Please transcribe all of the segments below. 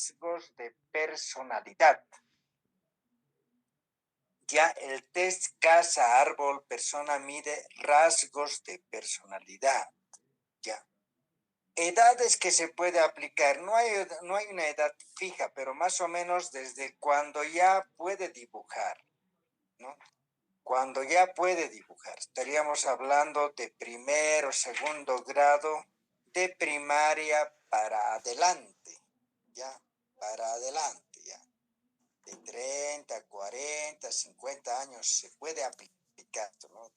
rasgos de personalidad. Ya el test casa, árbol, persona mide rasgos de personalidad. Ya. Edades que se puede aplicar. No hay una edad fija, pero más o menos desde cuando ya puede dibujar, ¿no? Cuando ya puede dibujar. Estaríamos hablando de primer o segundo grado de primaria para adelante, ¿ya? Para adelante, ¿ya? De 30, 40, 50 años se puede aplicar, ¿no?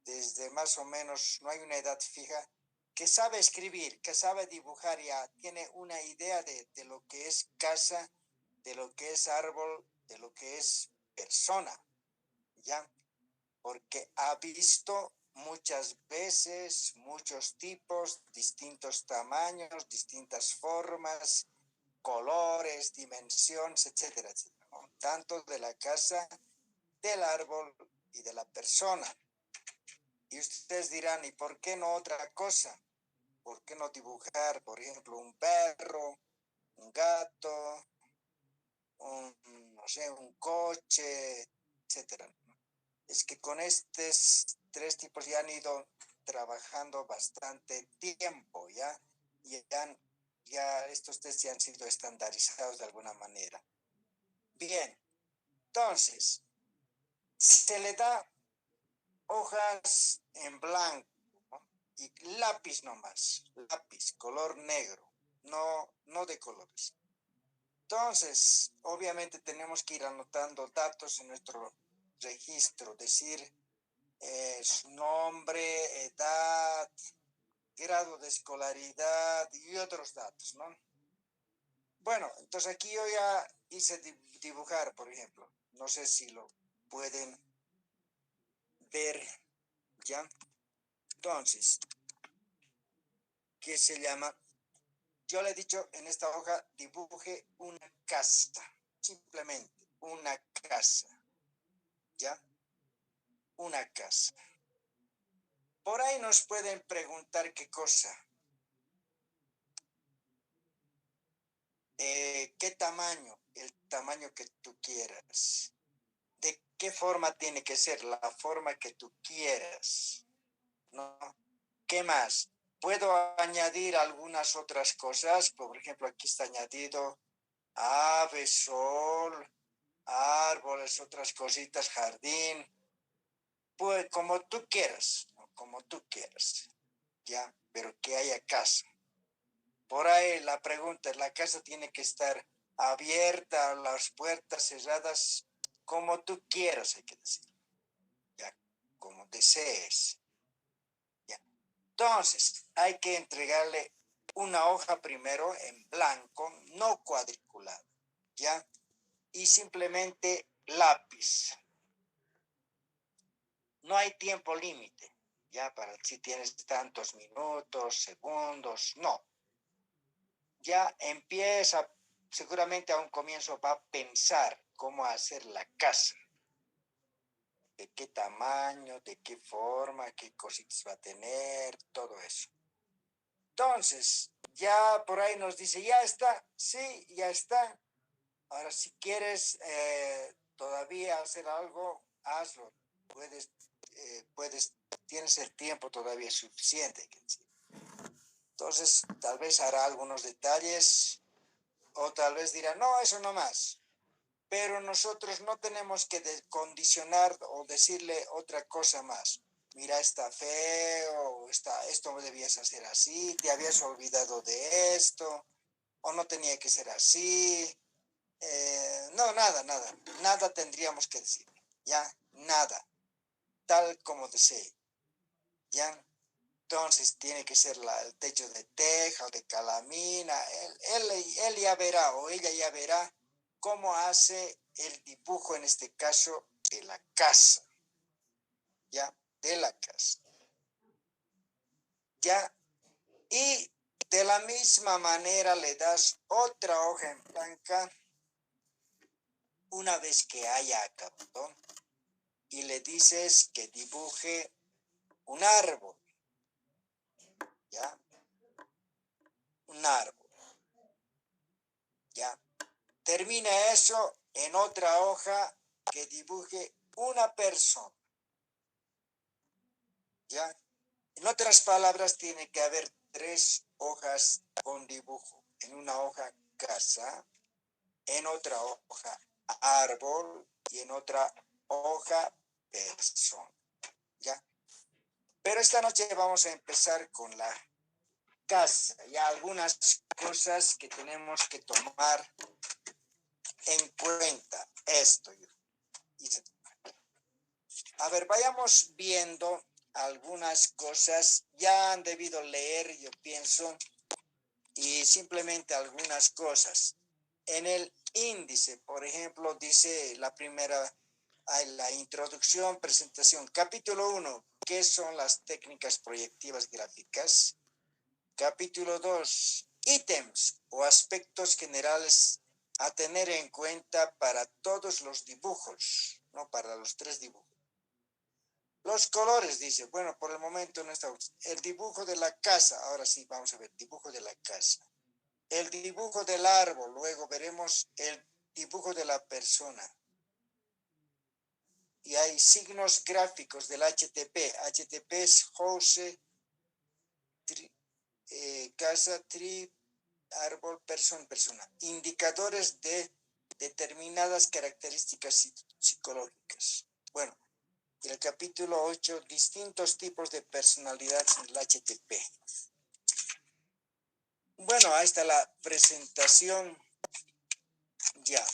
Desde más o menos, no hay una edad fija, que sabe escribir, que sabe dibujar, ya tiene una idea de lo que es casa, de lo que es árbol, de lo que es persona, ¿ya? Porque ha visto muchas veces, muchos tipos, distintos tamaños, distintas formas, colores, dimensiones, etcétera, etcétera, ¿no? Tanto de la casa, del árbol y de la persona. Y ustedes dirán, ¿y por qué no otra cosa? ¿Por qué no dibujar, por ejemplo, un perro, un gato, no sé, un coche, etcétera? Es que con estos tres tipos ya han ido trabajando bastante tiempo, ¿ya? Ya estos test ya han sido estandarizados de alguna manera. Bien, entonces, se le da hojas en blanco, ¿no? Y lápiz nomás, lápiz, color negro, no de colores. Entonces, obviamente tenemos que ir anotando datos en nuestro registro, decir su nombre, edad, grado de escolaridad y otros datos, ¿no? Bueno, entonces aquí yo ya hice dibujar, por ejemplo. No sé si lo pueden ver ya. Entonces, ¿qué se llama? Yo le he dicho en esta hoja, dibuje una casa. Simplemente, una casa. ¿Ya? Una casa. Por ahí nos pueden preguntar qué cosa. ¿Qué tamaño? El tamaño que tú quieras. ¿De qué forma tiene que ser? La forma que tú quieras, ¿no? ¿Qué más? Puedo añadir algunas otras cosas. Por ejemplo, aquí está añadido ave, sol, árboles, otras cositas, jardín. Pues como tú quieras, ¿no? Como tú quieras, ¿ya? Pero que haya casa. Por ahí la pregunta es, ¿la casa tiene que estar abierta, las puertas cerradas? Como tú quieras, hay que decir, ¿ya? Como desees, ¿ya? Entonces, hay que entregarle una hoja primero en blanco, no cuadriculada, ¿ya? Y simplemente lápiz. No hay tiempo límite, ¿ya? Para si tienes tantos minutos, segundos, no. Ya empieza, seguramente a un comienzo va a pensar cómo hacer la casa, de qué tamaño, de qué forma, qué cositas va a tener, todo eso. Entonces, ya por ahí nos dice, ya está, sí, ya está. Ahora, si quieres todavía hacer algo, hazlo. Puedes, tienes el tiempo todavía suficiente. Entonces, tal vez hará algunos detalles o tal vez dirá, no, eso no más. Pero nosotros no tenemos que condicionar o decirle otra cosa más. Mira, está feo, esto debías hacer así, te habías olvidado de esto, o no tenía que ser así. No, nada tendríamos que decir, ¿ya? Nada, tal como desee, ¿ya? Entonces tiene que ser el techo de teja o de calamina. Él ya verá o ella ya verá cómo hace el dibujo, en este caso, de la casa. ¿Ya? De la casa. ¿Ya? Y de la misma manera le das otra hoja en blanca una vez que haya acabado y le dices que dibuje un árbol. ¿Ya? Un árbol. ¿ya? Termina eso en otra hoja que dibuje una persona, ¿ya? En otras palabras, tiene que haber 3 hojas con dibujo. En una hoja casa, en otra hoja árbol y en otra hoja persona, ¿ya? Pero esta noche vamos a empezar con la casa y algunas cosas que tenemos que tomar en cuenta. A ver, vayamos viendo algunas cosas. Ya han debido leer, yo pienso, y simplemente algunas cosas. En el índice, por ejemplo, dice la primera, hay la introducción, presentación. Capítulo 1, ¿qué son las técnicas proyectivas gráficas? Capítulo 2, ítems o aspectos generales a tener en cuenta para todos los dibujos, no para los 3 dibujos. Los colores, dice, bueno, por el momento no está. El dibujo de la casa, ahora sí, vamos a ver, dibujo de la casa. El dibujo del árbol, luego veremos el dibujo de la persona. Y hay signos gráficos del HTP. HTP es house, casa, tree, árbol, persona. Indicadores de determinadas características psicológicas. Bueno, el capítulo 8, distintos tipos de personalidad en el HTP. Bueno, ahí está la presentación. Ya.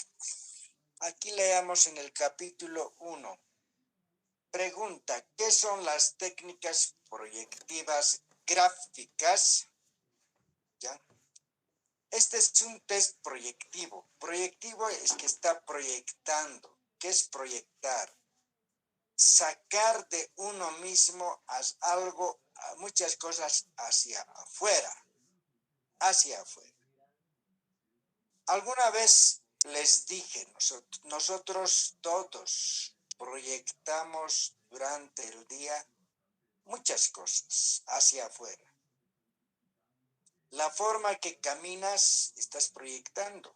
Aquí leamos en el capítulo 1. Pregunta, ¿qué son las técnicas proyectivas gráficas? ¿Ya? Este es un test proyectivo. Proyectivo es que está proyectando. ¿Qué es proyectar? Sacar de uno mismo algo, muchas cosas hacia afuera. Hacia afuera. Alguna vez les dije, nosotros todos proyectamos durante el día muchas cosas hacia afuera. La forma que caminas, estás proyectando.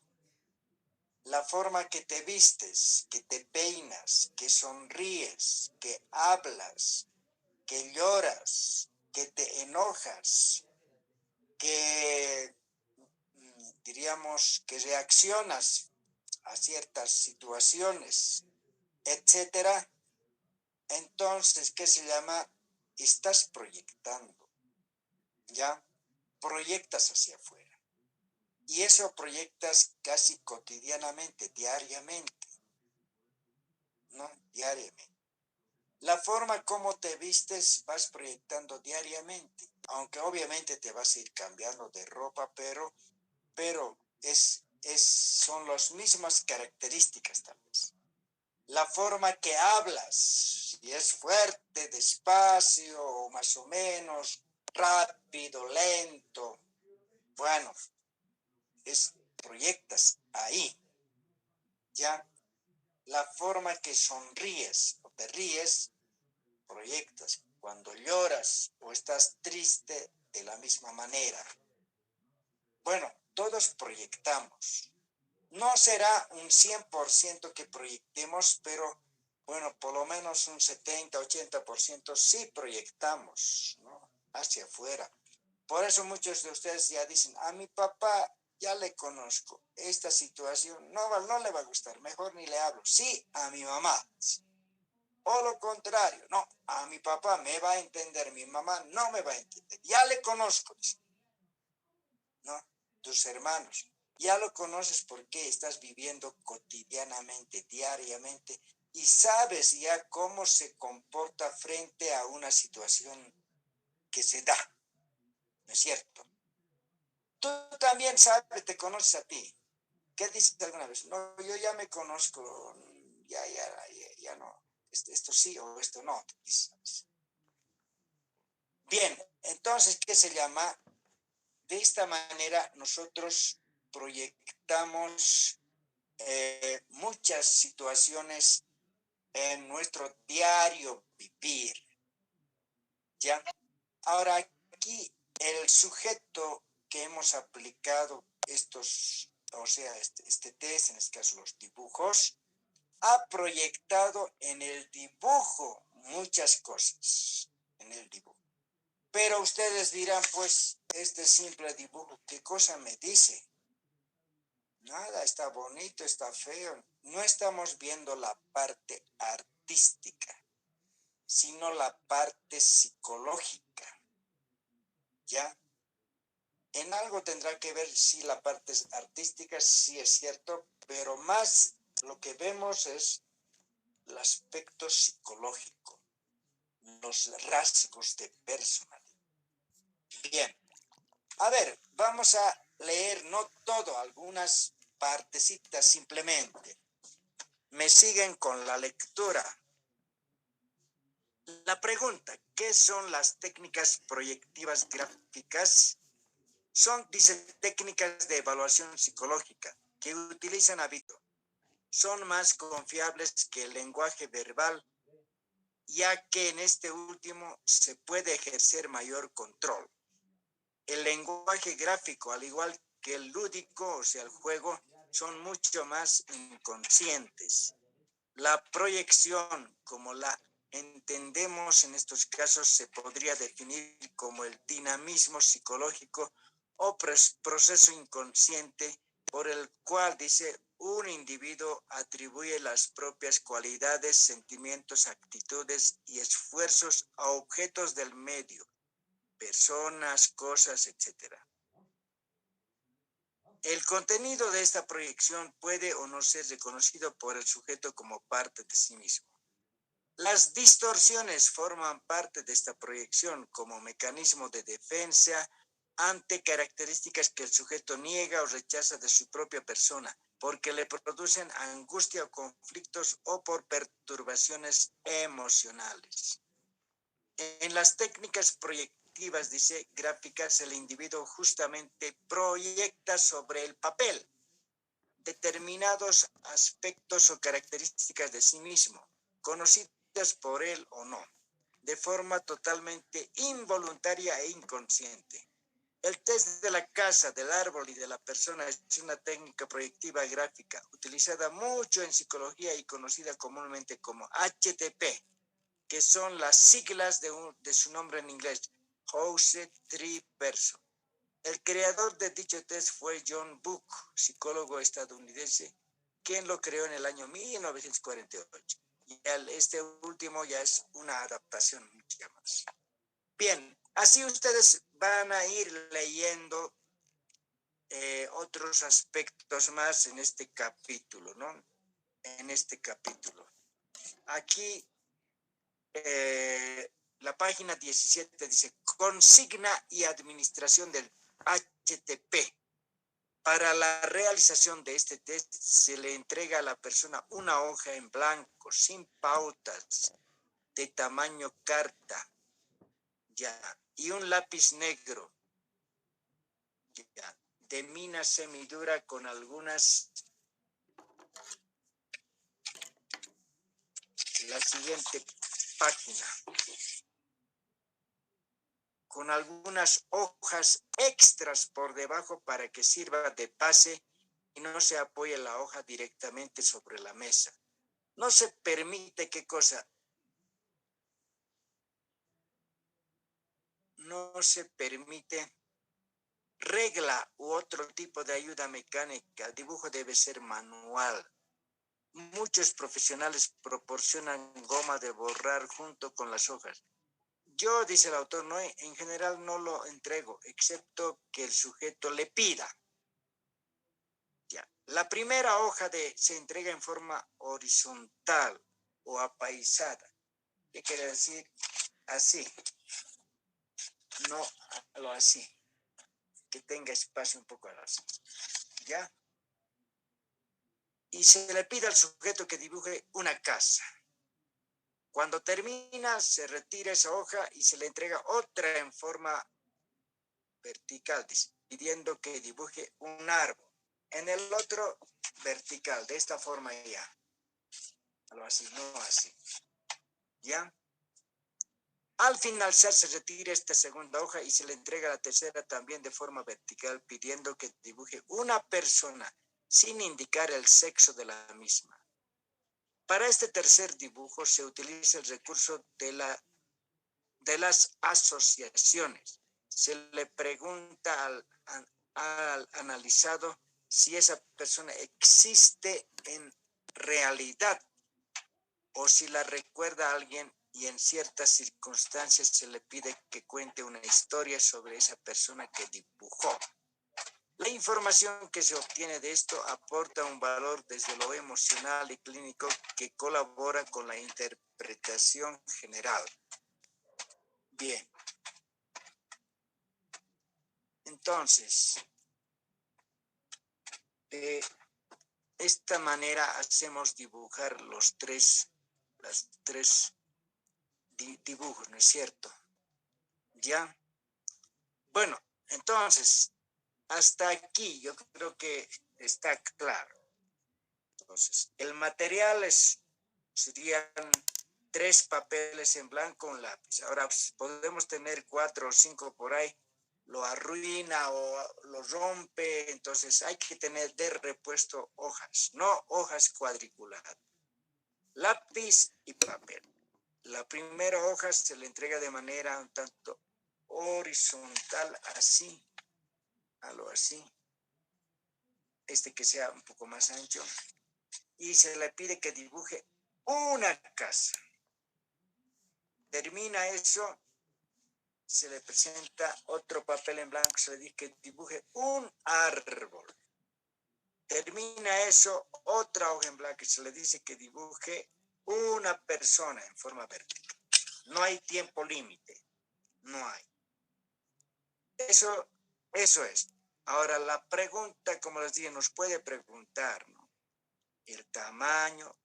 La forma que te vistes, que te peinas, que sonríes, que hablas, que lloras, que te enojas, que diríamos que reaccionas a ciertas situaciones, etcétera. Entonces, ¿qué se llama? Estás proyectando, ¿ya? Proyectas hacia afuera. Y eso proyectas casi cotidianamente, diariamente, ¿no? Diariamente. La forma como te vistes vas proyectando diariamente, aunque obviamente te vas a ir cambiando de ropa, pero son las mismas características tal vez. La forma que hablas, si es fuerte, despacio, o más o menos, rápido, lento, bueno, proyectas ahí, ¿ya? La forma que sonríes o te ríes, proyectas. Cuando lloras o estás triste, de la misma manera. Bueno, todos proyectamos. No será un 100% que proyectemos, pero bueno, por lo menos un 70-80% sí proyectamos, ¿no? Hacia afuera. Por eso muchos de ustedes ya dicen, a mi papá ya le conozco, esta situación no le va a gustar, mejor ni le hablo. Sí, a mi mamá. O lo contrario, no, a mi papá me va a entender, mi mamá no me va a entender. Ya le conozco, ¿no? Tus hermanos. Ya lo conoces porque estás viviendo cotidianamente, diariamente, y sabes ya cómo se comporta frente a una situación que se da, ¿no es cierto? Tú también sabes, te conoces a ti. ¿Qué dices alguna vez? No, yo ya me conozco, ya no, esto sí o esto no. Bien, entonces, ¿qué se llama? De esta manera nosotros proyectamos muchas situaciones en nuestro diario vivir, ¿ya? Ahora, aquí el sujeto que hemos aplicado estos o sea, este test, en este caso los dibujos, ha proyectado en el dibujo muchas cosas, en el dibujo. Pero ustedes dirán, pues, este simple dibujo, ¿qué cosa me dice? Nada, está bonito, está feo. No estamos viendo la parte artística, sino la parte psicológica, ¿ya? En algo tendrá que ver, sí, la parte artística, sí es cierto, pero más lo que vemos es el aspecto psicológico, los rasgos de personalidad. Bien, a ver, vamos a leer, no todo, algunas partecitas simplemente. Me siguen con la lectura. La pregunta, ¿qué son las técnicas proyectivas gráficas? Son, dice, técnicas de evaluación psicológica que utilizan hábito. Son más confiables que el lenguaje verbal, ya que en este último se puede ejercer mayor control. El lenguaje gráfico, al igual que el lúdico, o sea, el juego, son mucho más inconscientes. La proyección, como la entendemos en estos casos, se podría definir como el dinamismo psicológico o proceso inconsciente por el cual, dice, un individuo atribuye las propias cualidades, sentimientos, actitudes y esfuerzos a objetos del medio, personas, cosas, etc. El contenido de esta proyección puede o no ser reconocido por el sujeto como parte de sí mismo. Las distorsiones forman parte de esta proyección como mecanismo de defensa ante características que el sujeto niega o rechaza de su propia persona, porque le producen angustia o conflictos o por perturbaciones emocionales. En las técnicas proyectivas, dice, gráficas, el individuo justamente proyecta sobre el papel determinados aspectos o características de sí mismo, conocidas por él o no, de forma totalmente involuntaria e inconsciente. El test de la casa, del árbol y de la persona es una técnica proyectiva gráfica utilizada mucho en psicología y conocida comúnmente como HTP, que son las siglas de su nombre en inglés, House Tree Person. El creador de dicho test fue John Book, psicólogo estadounidense, quien lo creó en el año 1948. Y este último ya es una adaptación mucho más. Bien, así ustedes van a ir leyendo otros aspectos más en este capítulo, ¿no? En este capítulo. Aquí la página 17 dice, consigna y administración del HTP. Para la realización de este test se le entrega a la persona una hoja en blanco, sin pautas, de tamaño carta, ya, y un lápiz negro, ya, de mina semidura con algunas, la siguiente página, con algunas hojas extras por debajo para que sirva de base y no se apoye la hoja directamente sobre la mesa. No se permite, ¿qué cosa? No se permite regla u otro tipo de ayuda mecánica. El dibujo debe ser manual. Muchos profesionales proporcionan goma de borrar junto con las hojas. Yo, dice el autor, no, en general no lo entrego, excepto que el sujeto le pida. Ya. La primera hoja se entrega en forma horizontal o apaisada. ¿Qué quiere decir? Así. No lo así. Que tenga espacio un poco así. ¿Ya? Y se le pide al sujeto que dibuje una casa. Cuando termina, se retira esa hoja y se le entrega otra en forma vertical, pidiendo que dibuje un árbol. En el otro, vertical, de esta forma ya. Algo así, no así. ¿Ya? Al finalizar, se retira esta segunda hoja y se le entrega la tercera también de forma vertical, pidiendo que dibuje una persona sin indicar el sexo de la misma. Para este tercer dibujo se utiliza el recurso de las asociaciones. Se le pregunta al analizado si esa persona existe en realidad o si la recuerda a alguien, y en ciertas circunstancias se le pide que cuente una historia sobre esa persona que dibujó. La información que se obtiene de esto aporta un valor desde lo emocional y clínico que colabora con la interpretación general. Bien. Entonces, de esta manera hacemos dibujar los tres dibujos, ¿no es cierto? ¿Ya? Bueno, entonces, hasta aquí yo creo que está claro. Entonces, el material serían 3 papeles en blanco, un lápiz. Ahora podemos tener 4 o 5 por ahí, lo arruina o lo rompe, entonces hay que tener de repuesto hojas, no hojas cuadriculadas. Lápiz y papel. La primera hoja se le entrega de manera un tanto horizontal, así, algo así. Que sea un poco más ancho. Y se le pide que dibuje una casa. Termina eso, se le presenta otro papel en blanco, se le dice que dibuje un árbol. Termina eso, otra hoja en blanco, y se le dice que dibuje una persona en forma vertical. No hay tiempo límite, no hay. Eso es. Ahora, la pregunta, como les dije, nos puede preguntar, ¿no? El tamaño,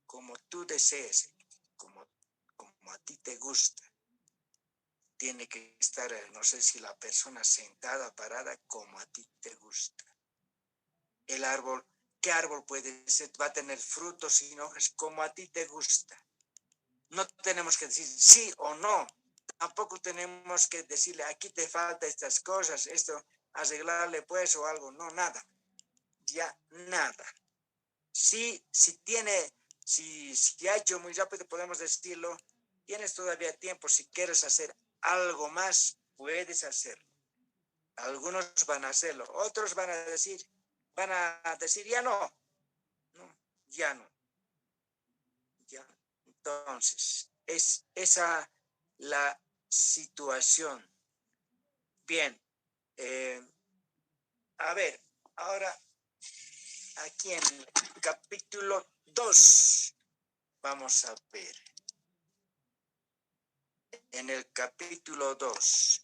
como tú desees, como a ti te gusta. Tiene que estar, no sé si la persona sentada, parada, como a ti te gusta. El árbol, ¿qué árbol puede ser? Va a tener frutos sin hojas, como a ti te gusta. No tenemos que decir sí o no. Tampoco tenemos que decirle, aquí te falta estas cosas, esto, arreglarle pues o algo. No, nada. Ya nada. Si ha hecho muy rápido, podemos decirlo, tienes todavía tiempo, si quieres hacer algo más, puedes hacerlo. Algunos van a hacerlo, otros van a decir ya no, ya no, ya. Entonces, es esa la situación. Bien, a ver, ahora aquí en el capítulo 2, vamos a ver. En el capítulo 2,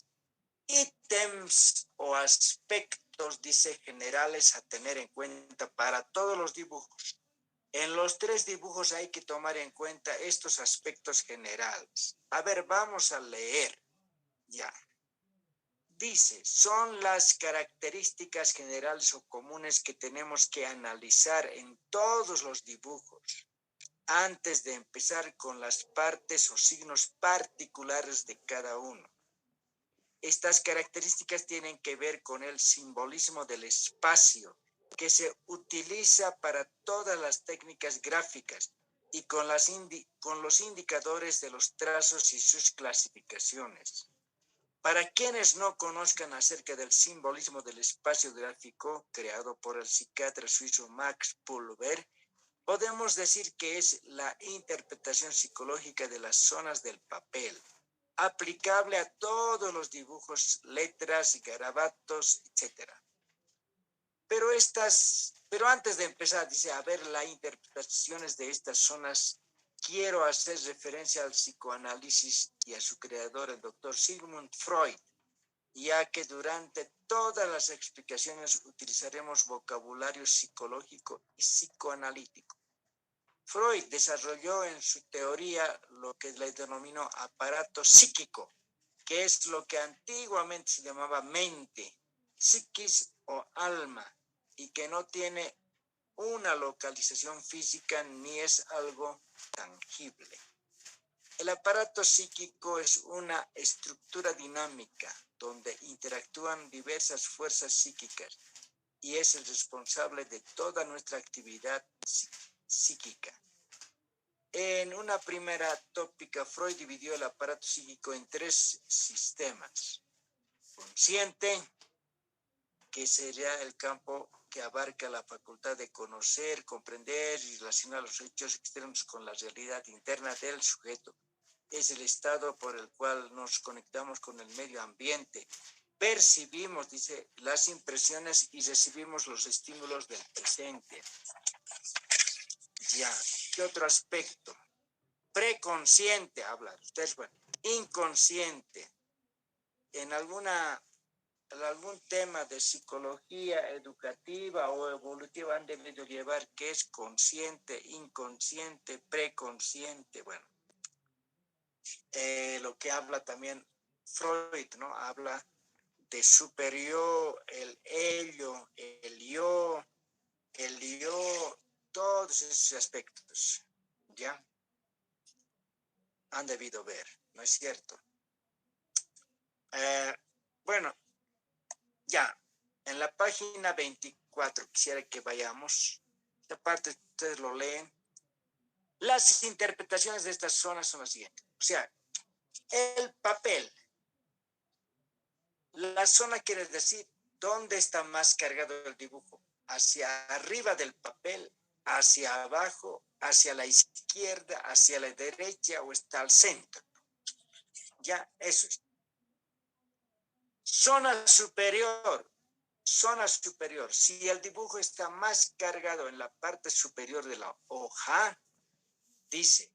ítems o aspectos, dice, generales a tener en cuenta para todos los dibujos. En los 3 dibujos hay que tomar en cuenta estos aspectos generales. A ver, vamos a leer. Ya. Dice, son las características generales o comunes que tenemos que analizar en todos los dibujos antes de empezar con las partes o signos particulares de cada uno. Estas características tienen que ver con el simbolismo del espacio que se utiliza para todas las técnicas gráficas y con los indicadores de los trazos y sus clasificaciones. Para quienes no conozcan acerca del simbolismo del espacio gráfico creado por el psiquiatra suizo Max Pulver, podemos decir que es la interpretación psicológica de las zonas del papel, aplicable a todos los dibujos, letras, garabatos, etc. Pero antes de empezar, dice, a ver las interpretaciones de estas zonas, quiero hacer referencia al psicoanálisis y a su creador, el doctor Sigmund Freud, ya que durante todas las explicaciones utilizaremos vocabulario psicológico y psicoanalítico. Freud desarrolló en su teoría lo que le denominó aparato psíquico, que es lo que antiguamente se llamaba mente, psiquis o alma, y que no tiene una localización física ni es algo tangible. El aparato psíquico es una estructura dinámica donde interactúan diversas fuerzas psíquicas y es el responsable de toda nuestra actividad psíquica. En una primera tópica, Freud dividió el aparato psíquico en 3 sistemas. Consciente, que sería el campo que abarca la facultad de conocer, comprender y relacionar los hechos externos con la realidad interna del sujeto. Es el estado por el cual nos conectamos con el medio ambiente. Percibimos, dice, las impresiones y recibimos los estímulos del presente. Ya, ¿qué otro aspecto? Preconsciente, habla ustedes, bueno, inconsciente. En algún tema de psicología educativa o evolutiva han debido llevar qué es consciente, inconsciente, preconsciente, bueno. Lo que habla también Freud, ¿no? Habla de superior, el ello, el yo, todos esos aspectos, ¿ya? Han debido ver, ¿no es cierto? Bueno, ya, en la página 24 quisiera que vayamos. Esta parte ustedes lo leen. Las interpretaciones de estas zonas son las siguientes. O sea, el papel. La zona quiere decir dónde está más cargado el dibujo. Hacia arriba del papel, hacia abajo, hacia la izquierda, hacia la derecha o está al centro. Ya, eso es. Zona superior. Zona superior. Si el dibujo está más cargado en la parte superior de la hoja, dice,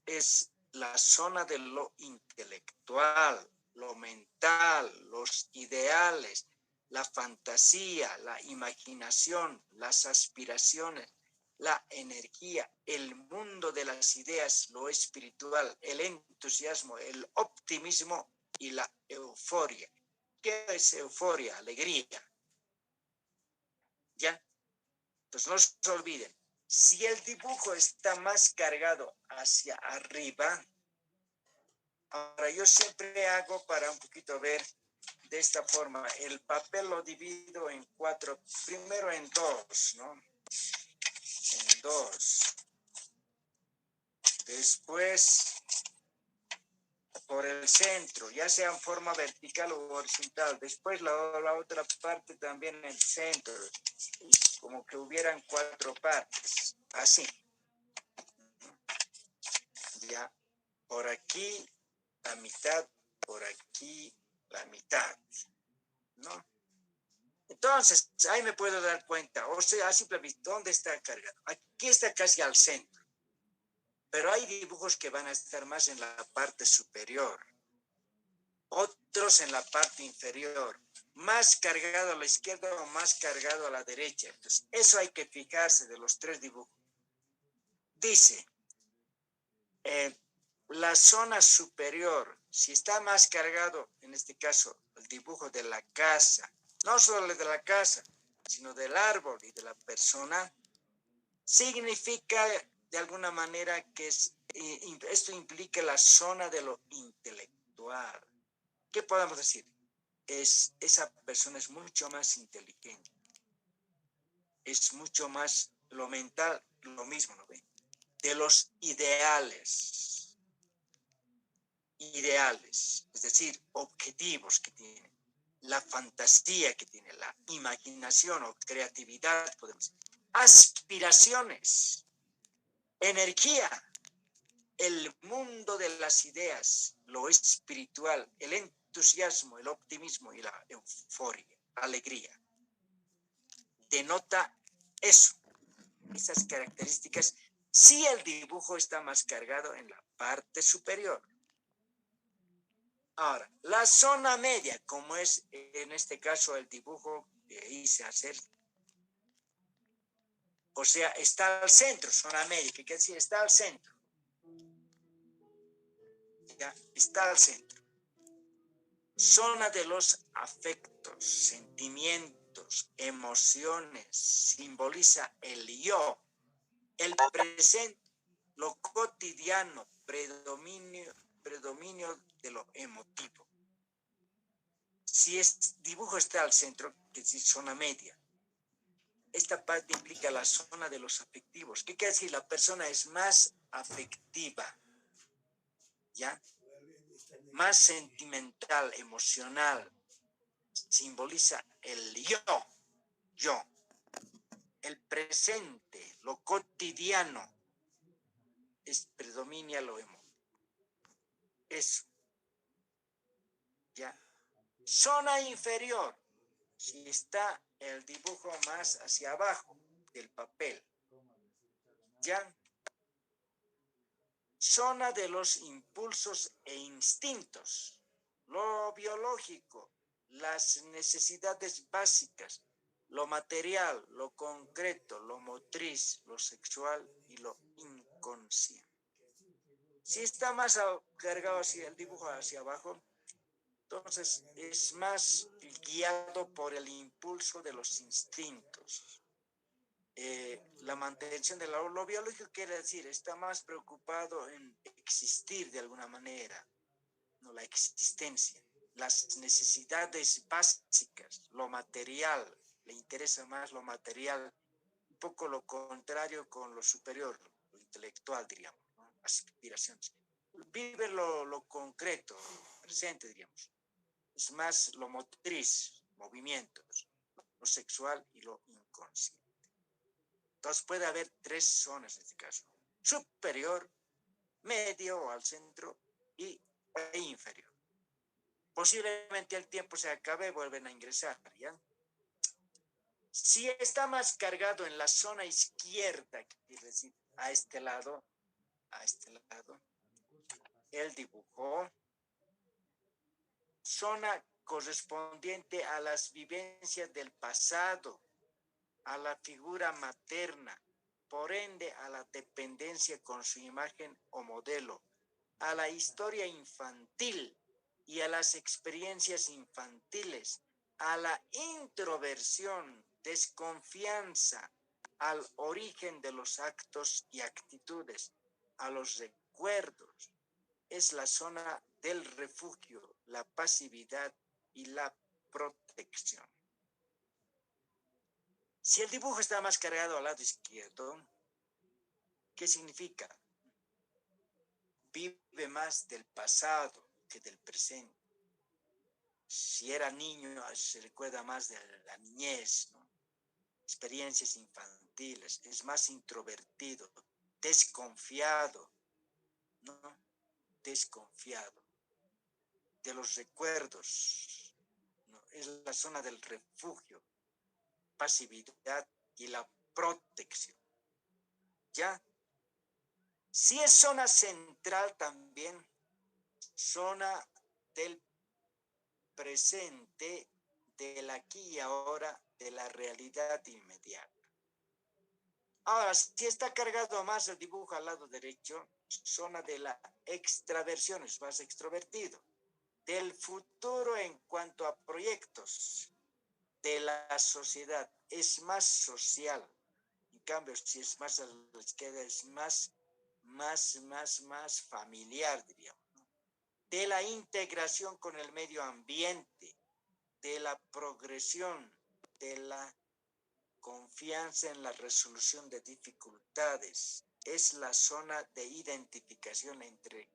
es la zona de lo intelectual, lo mental, los ideales, la fantasía, la imaginación, las aspiraciones, la energía, el mundo de las ideas, lo espiritual, el entusiasmo, el optimismo y la euforia. ¿Qué es euforia? Alegría. ¿Ya? Entonces no se olviden. Si el dibujo está más cargado hacia arriba, ahora yo siempre hago para un poquito ver de esta forma. El papel lo divido en 4, primero en 2, ¿no? En 2. Después por el centro, ya sea en forma vertical o horizontal. Después la otra parte también en el centro. Como que hubieran 4 partes. Así. Ya. Por aquí la mitad, por aquí la mitad, ¿no? Entonces, ahí me puedo dar cuenta, o sea, simplemente, ¿dónde está cargado? Aquí está casi al centro, pero hay dibujos que van a estar más en la parte superior, otros en la parte inferior, más cargado a la izquierda o más cargado a la derecha. Entonces, eso hay que fijarse de los 3 dibujos. Dice, la zona superior, si está más cargado, en este caso, el dibujo de la casa, no solo de la casa, sino del árbol y de la persona, significa de alguna manera que esto implica la zona de lo intelectual. ¿Qué podemos decir? Esa persona es mucho más inteligente, es mucho más lo mental, lo mismo, ¿no ven? De los ideales, es decir, objetivos que tiene, la fantasía que tiene, la imaginación o creatividad, podemos decir, aspiraciones, energía, el mundo de las ideas, lo espiritual, el entusiasmo, el optimismo y la euforia, alegría. Denota eso, esas características, si el dibujo está más cargado en la parte superior. Ahora, la zona media, como es en este caso el dibujo que hice hacer, o sea, está al centro, zona media, que quiere decir, está al centro. Ya, está al centro. Zona de los afectos, sentimientos, emociones, simboliza el yo, el presente, lo cotidiano, predominio de lo emotivo. Si el dibujo está al centro, que es zona media, esta parte implica la zona de los afectivos. ¿Qué quiere decir? La persona es más afectiva, ¿ya? Más sentimental, emocional. Simboliza el yo. El presente, lo cotidiano, predomina lo emotivo. Eso, ¿ya? Zona inferior, si está el dibujo más hacia abajo del papel, ¿ya? Zona de los impulsos e instintos, lo biológico, las necesidades básicas, lo material, lo concreto, lo motriz, lo sexual y lo inconsciente. Si está más cargado hacia el dibujo hacia abajo, entonces es más guiado por el impulso de los instintos. La mantención de lo biológico quiere decir, está más preocupado en existir de alguna manera, no la existencia, las necesidades básicas, lo material, le interesa más lo material, un poco lo contrario con lo superior, lo intelectual, diríamos, ¿no? Aspiraciones. Vive lo concreto, lo presente, diríamos. Es más lo motriz, movimientos, lo sexual y lo inconsciente. Entonces puede haber tres zonas en este caso: superior, medio o al centro e inferior. Posiblemente el tiempo se acabe y vuelven a ingresar, ¿ya? Si está más cargado en la zona izquierda, quiere decir a este lado, el dibujo, zona correspondiente a las vivencias del pasado, a la figura materna, por ende a la dependencia con su imagen o modelo, a la historia infantil y a las experiencias infantiles, a la introversión, desconfianza, al origen de los actos y actitudes, a los recuerdos. Es la zona del refugio, la pasividad y la protección. Si el dibujo está más cargado al lado izquierdo, ¿qué significa? Vive más del pasado que del presente. Si era niño, se recuerda más de la niñez, ¿no? Experiencias infantiles, es más introvertido, desconfiado, ¿no? Desconfiado de los recuerdos, ¿no? Es la zona del refugio, pasividad y la protección, ¿ya? Si es zona central también, zona del presente, del aquí y ahora, de la realidad inmediata. Ahora, si está cargado más el dibujo al lado derecho, zona de la extraversión, es más extrovertido, del futuro en cuanto a proyectos, de la sociedad, es más social. En cambio, si es más a la izquierda, es más familiar, diríamos, ¿no? De la integración con el medio ambiente, de la progresión, de la confianza en la resolución de dificultades. Es la zona de identificación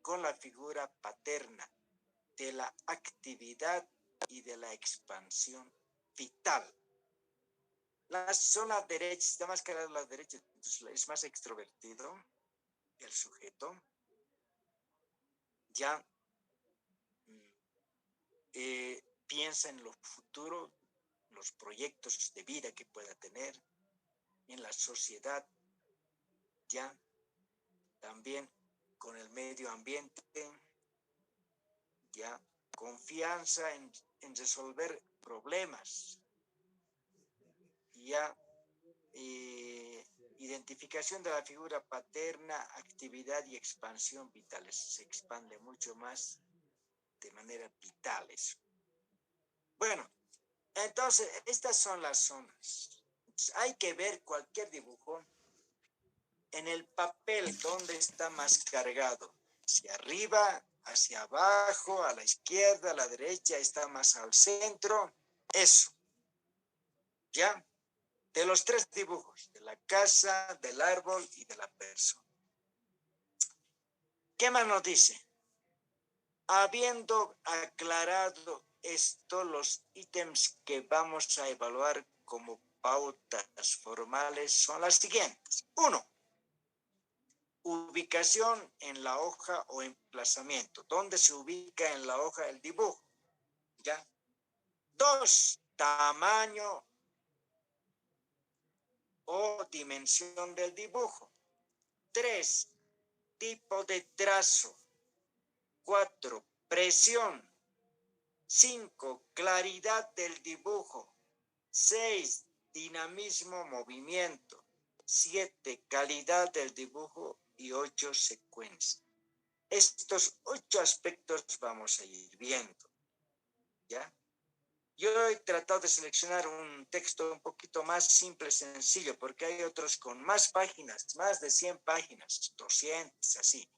con la figura paterna, de la actividad y de la expansión vital. La zona derecha, está más cargada a la derecha, entonces es más extrovertido el sujeto. Ya piensa en lo futuro, los proyectos de vida que pueda tener, en la sociedad, ya también con el medio ambiente, ya confianza en resolver problemas, ya identificación de la figura paterna, actividad y expansión vitales. Se expande mucho más de manera vitales. Bueno, entonces estas son las zonas. Entonces, hay que ver cualquier dibujo en el papel donde está más cargado, hacia arriba, hacia abajo, a la izquierda, a la derecha, está más al centro. Eso, ¿ya? De los tres dibujos, de la casa, del árbol y de la persona. ¿Qué más nos dice? Habiendo aclarado esto, los ítems que vamos a evaluar como pautas formales son las siguientes. 1. Ubicación en la hoja o emplazamiento. ¿Dónde se ubica en la hoja el dibujo? ¿Ya? 2. Tamaño o dimensión del dibujo. 3. Tipo de trazo. 4. Presión. 5. Claridad del dibujo. 6. Dinamismo, movimiento. 7. Calidad del dibujo. Y 8. Secuencia. Estos 8 aspectos vamos a ir viendo, ¿ya? Yo he tratado de seleccionar un texto un poquito más simple, sencillo, porque hay otros con más páginas, más de 100 páginas, 200, así,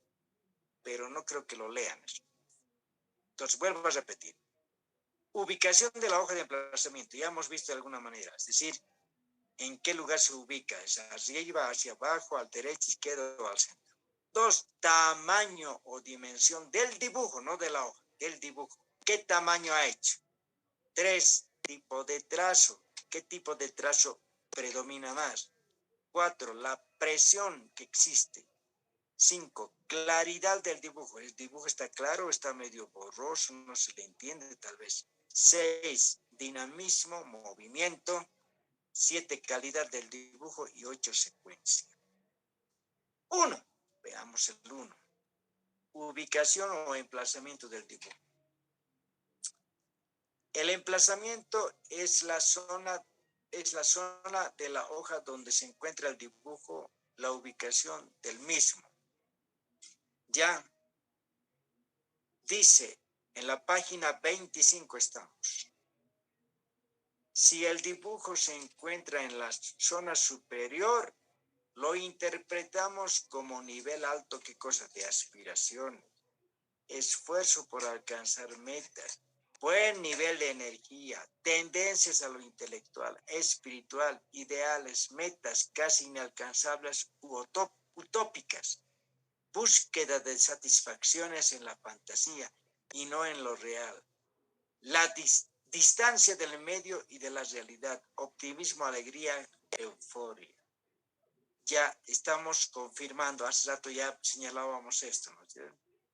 pero no creo que lo lean eso. Entonces, vuelvo a repetir. Ubicación de la hoja de emplazamiento, ya hemos visto de alguna manera, es decir, en qué lugar se ubica, es arriba, hacia abajo, al derecho, izquierdo o al centro. 2, tamaño o dimensión del dibujo, no de la hoja, del dibujo. ¿Qué tamaño ha hecho? 3, tipo de trazo. ¿Qué tipo de trazo predomina más? 4, la presión que existe. 5, claridad del dibujo. ¿El dibujo está claro o está medio borroso? No se le entiende tal vez. 6, dinamismo, movimiento. 7, calidad del dibujo. Y 8, secuencia. 1. Veamos el 1. Ubicación o emplazamiento del dibujo. El emplazamiento es la zona de la hoja donde se encuentra el dibujo, la ubicación del mismo. Ya dice, en la página 25 estamos. Si el dibujo se encuentra en la zona superior, lo interpretamos como nivel alto, ¿qué cosa? De aspiración, esfuerzo por alcanzar metas, buen nivel de energía, tendencias a lo intelectual, espiritual, ideales, metas casi inalcanzables u utópicas, búsqueda de satisfacciones en la fantasía y no en lo real, la distancia del medio y de la realidad, optimismo, alegría, euforia. Ya estamos confirmando, hace rato ya señalábamos esto, ¿no?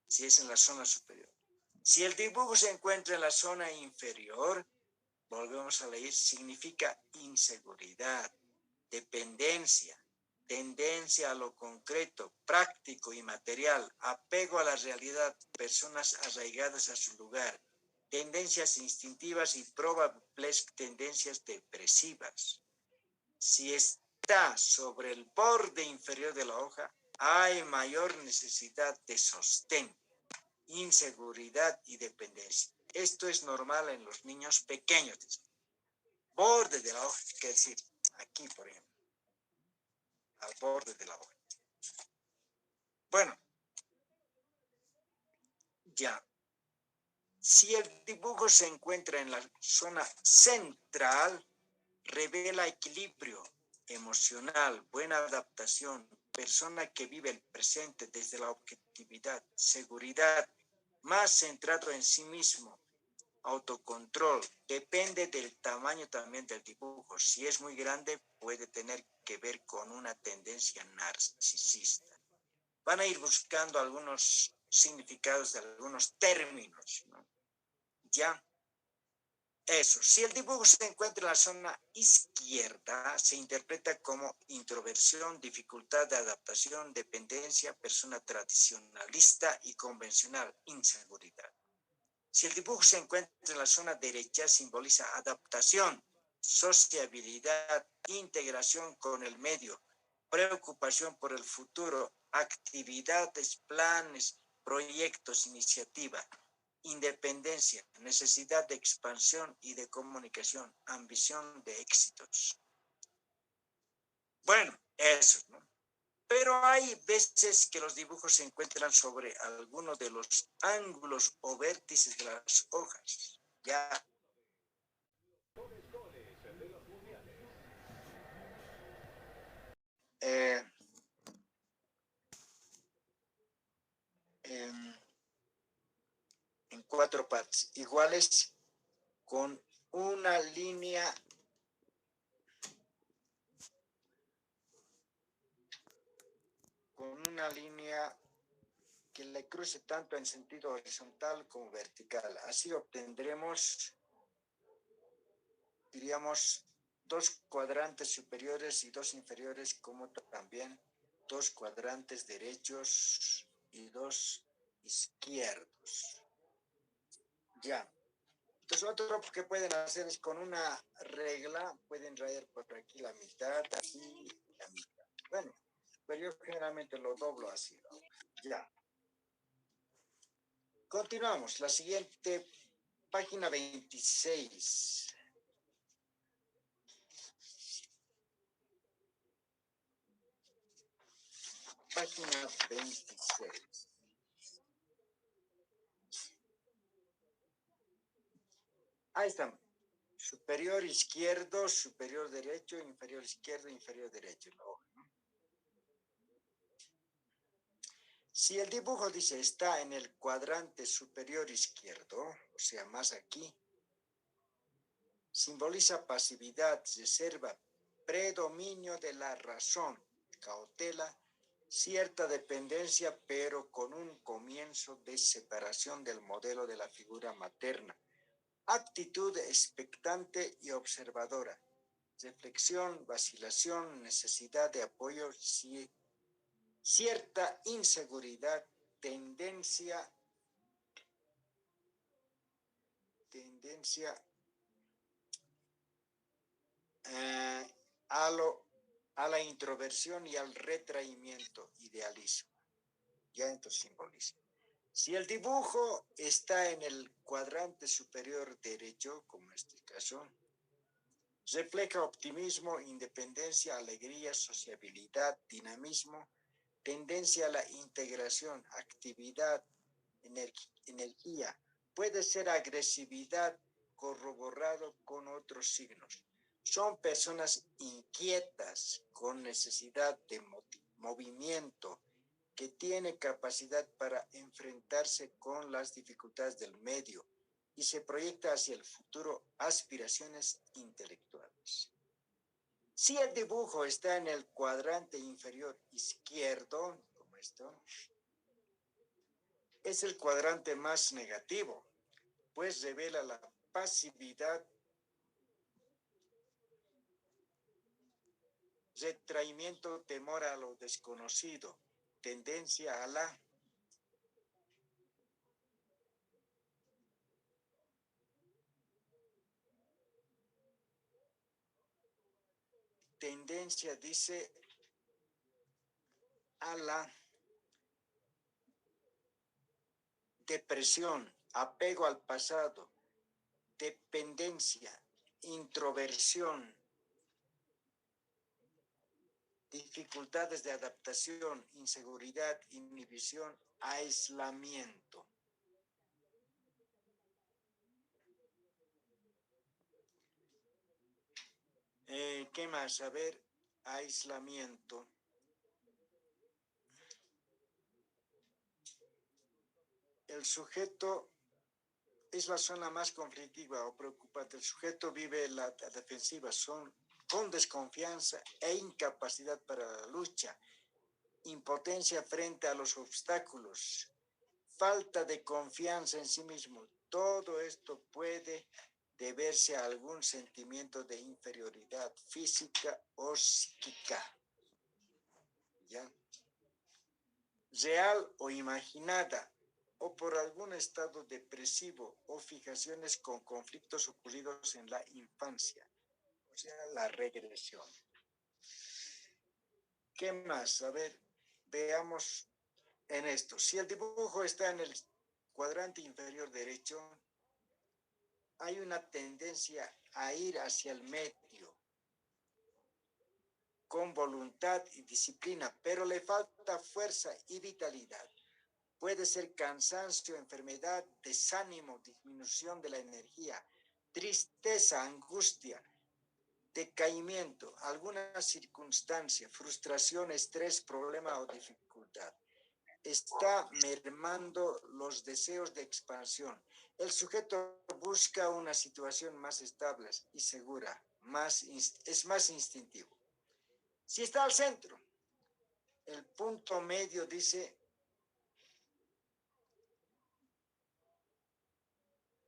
Si es en la zona superior. Si el dibujo se encuentra en la zona inferior, volvemos a leer, significa inseguridad, dependencia, tendencia a lo concreto, práctico y material, apego a la realidad, personas arraigadas a su lugar, tendencias instintivas y probables tendencias depresivas. Si está sobre el borde inferior de la hoja, hay mayor necesidad de sostén, inseguridad y dependencia. Esto es normal en los niños pequeños. Borde de la hoja, quiere decir, aquí por ejemplo, al borde de la hoja. Bueno, ya. Si el dibujo se encuentra en la zona central, revela equilibrio emocional, buena adaptación, persona que vive el presente desde la objetividad, seguridad, más centrado en sí mismo, autocontrol, depende del tamaño también del dibujo. Si es muy grande, puede tener que ver con una tendencia narcisista. Van a ir buscando algunos significados de algunos términos, ¿no? Ya. Eso, si el dibujo se encuentra en la zona izquierda, se interpreta como introversión, dificultad de adaptación, dependencia, persona tradicionalista y convencional, inseguridad. Si el dibujo se encuentra en la zona derecha, simboliza adaptación, sociabilidad, integración con el medio, preocupación por el futuro, actividades, planes, proyectos, iniciativa. Independencia, necesidad de expansión y de comunicación, ambición de éxitos. Bueno, eso, ¿no? Pero hay veces que los dibujos se encuentran sobre alguno de los ángulos o vértices de las hojas. Ya. Eh, en, en 4 partes iguales con una línea que le cruce tanto en sentido horizontal como vertical. Así obtendremos, diríamos, 2 cuadrantes superiores y 2 inferiores, como también 2 cuadrantes derechos y 2 izquierdos. Ya. Entonces, otro que pueden hacer es con una regla, pueden traer por aquí la mitad, aquí la mitad. Bueno, pero yo generalmente lo doblo así, ¿no? Ya. Continuamos. La siguiente, página 26. Página 26. Ahí están. Superior izquierdo, superior derecho, inferior izquierdo, inferior derecho. ¿No? Si el dibujo dice está en el cuadrante superior izquierdo, o sea, más aquí, simboliza pasividad, reserva, predominio de la razón, cautela, cierta dependencia, pero con un comienzo de separación del modelo de la figura materna. Actitud expectante y observadora. Reflexión, vacilación, necesidad de apoyo, cierta inseguridad, tendencia a, a la introversión y al retraimiento, idealismo. Ya entonces simboliza. Si el dibujo está en el cuadrante superior derecho, como en este caso, refleja optimismo, independencia, alegría, sociabilidad, dinamismo, tendencia a la integración, actividad, energía. Puede ser agresividad corroborado con otros signos. Son personas inquietas, con necesidad de movimiento, que tiene capacidad para enfrentarse con las dificultades del medio y se proyecta hacia el futuro aspiraciones intelectuales. Si el dibujo está en el cuadrante inferior izquierdo, como esto, es el cuadrante más negativo, pues revela la pasividad, retraimiento, temor a lo desconocido, tendencia a la dice, a la depresión, apego al pasado, dependencia, introversión, dificultades de adaptación, inseguridad, inhibición, aislamiento. ¿Qué más? A ver, aislamiento. El sujeto es la zona más conflictiva o preocupante. El sujeto vive la defensiva, con desconfianza e incapacidad para la lucha, impotencia frente a los obstáculos, falta de confianza en sí mismo. Todo esto puede deberse a algún sentimiento de inferioridad física o psíquica. ¿Ya? Real o imaginada, o por algún estado depresivo o fijaciones con conflictos ocurridos en la infancia, o sea, la regresión. ¿Qué más? A ver, veamos en esto. Si el dibujo está en el cuadrante inferior derecho, hay una tendencia a ir hacia el medio, con con voluntad y disciplina, pero le falta fuerza y vitalidad. Puede ser cansancio, enfermedad, desánimo, disminución de la energía, tristeza, angustia, decaimiento, alguna circunstancia, frustración, estrés, problema o dificultad. Está mermando los deseos de expansión. El sujeto busca una situación más estable y segura, es más instintivo. Si está al centro, el punto medio dice,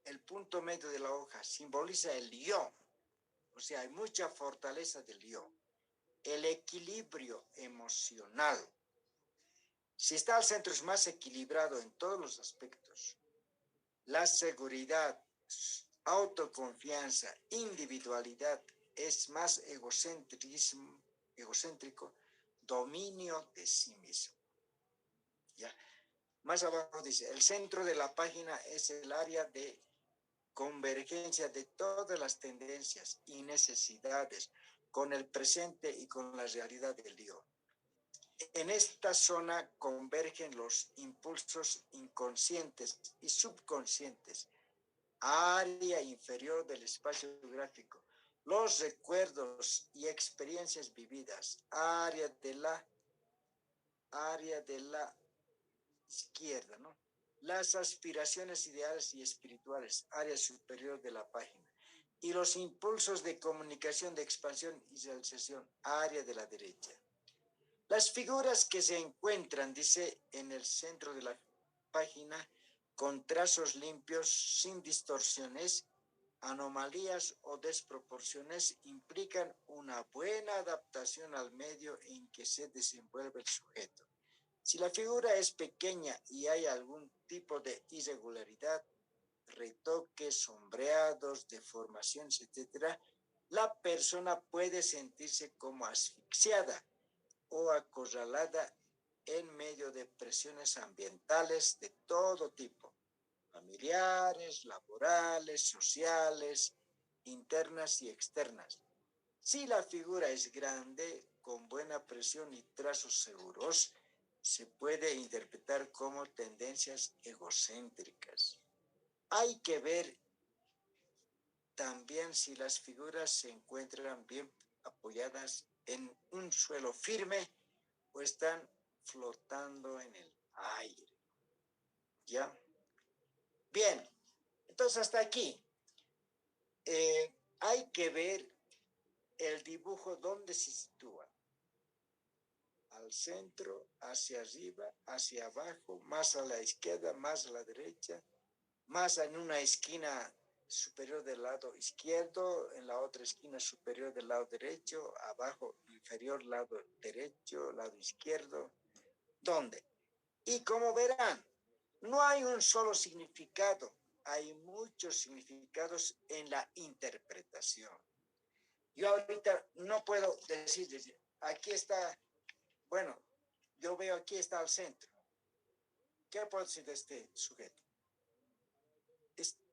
el punto medio de la hoja simboliza el yo, o sea, hay mucha fortaleza del yo, el equilibrio emocional. Si está al centro es más equilibrado en todos los aspectos. La seguridad, autoconfianza, individualidad, es más egocéntrico, dominio de sí mismo. ¿Ya? Más abajo dice, el centro de la página es el área de convergencia de todas las tendencias y necesidades con el presente y con la realidad del yo. En esta zona convergen los impulsos inconscientes y subconscientes, área inferior del espacio gráfico, los recuerdos y experiencias vividas, área de la izquierda, ¿no? Las aspiraciones ideales y espirituales, área superior de la página, y los impulsos de comunicación, de expansión y realización, área de la derecha. Las figuras que se encuentran, dice, en el centro de la página, con trazos limpios, sin distorsiones, anomalías o desproporciones, implican una buena adaptación al medio en que se desenvuelve el sujeto. Si la figura es pequeña y hay algún tipo de irregularidad, retoques, sombreados, deformaciones, etc., la persona puede sentirse como asfixiada o acorralada en medio de presiones ambientales de todo tipo, familiares, laborales, sociales, internas y externas. Si la figura es grande, con buena presión y trazos seguros, se puede interpretar como tendencias egocéntricas. Hay que ver también si las figuras se encuentran bien apoyadas en un suelo firme o están flotando en el aire. ¿Ya? Bien, entonces hasta aquí. Hay que ver el dibujo dónde se sitúa. Al centro, hacia arriba, hacia abajo, más a la izquierda, más a la derecha, más en una esquina superior del lado izquierdo, en la otra esquina superior del lado derecho, abajo inferior lado derecho, lado izquierdo. ¿Dónde? Y como verán, no hay un solo significado, hay muchos significados en la interpretación. Yo ahorita no puedo decir, aquí está, bueno, yo veo aquí está al centro. ¿Qué puedo decir de este sujeto?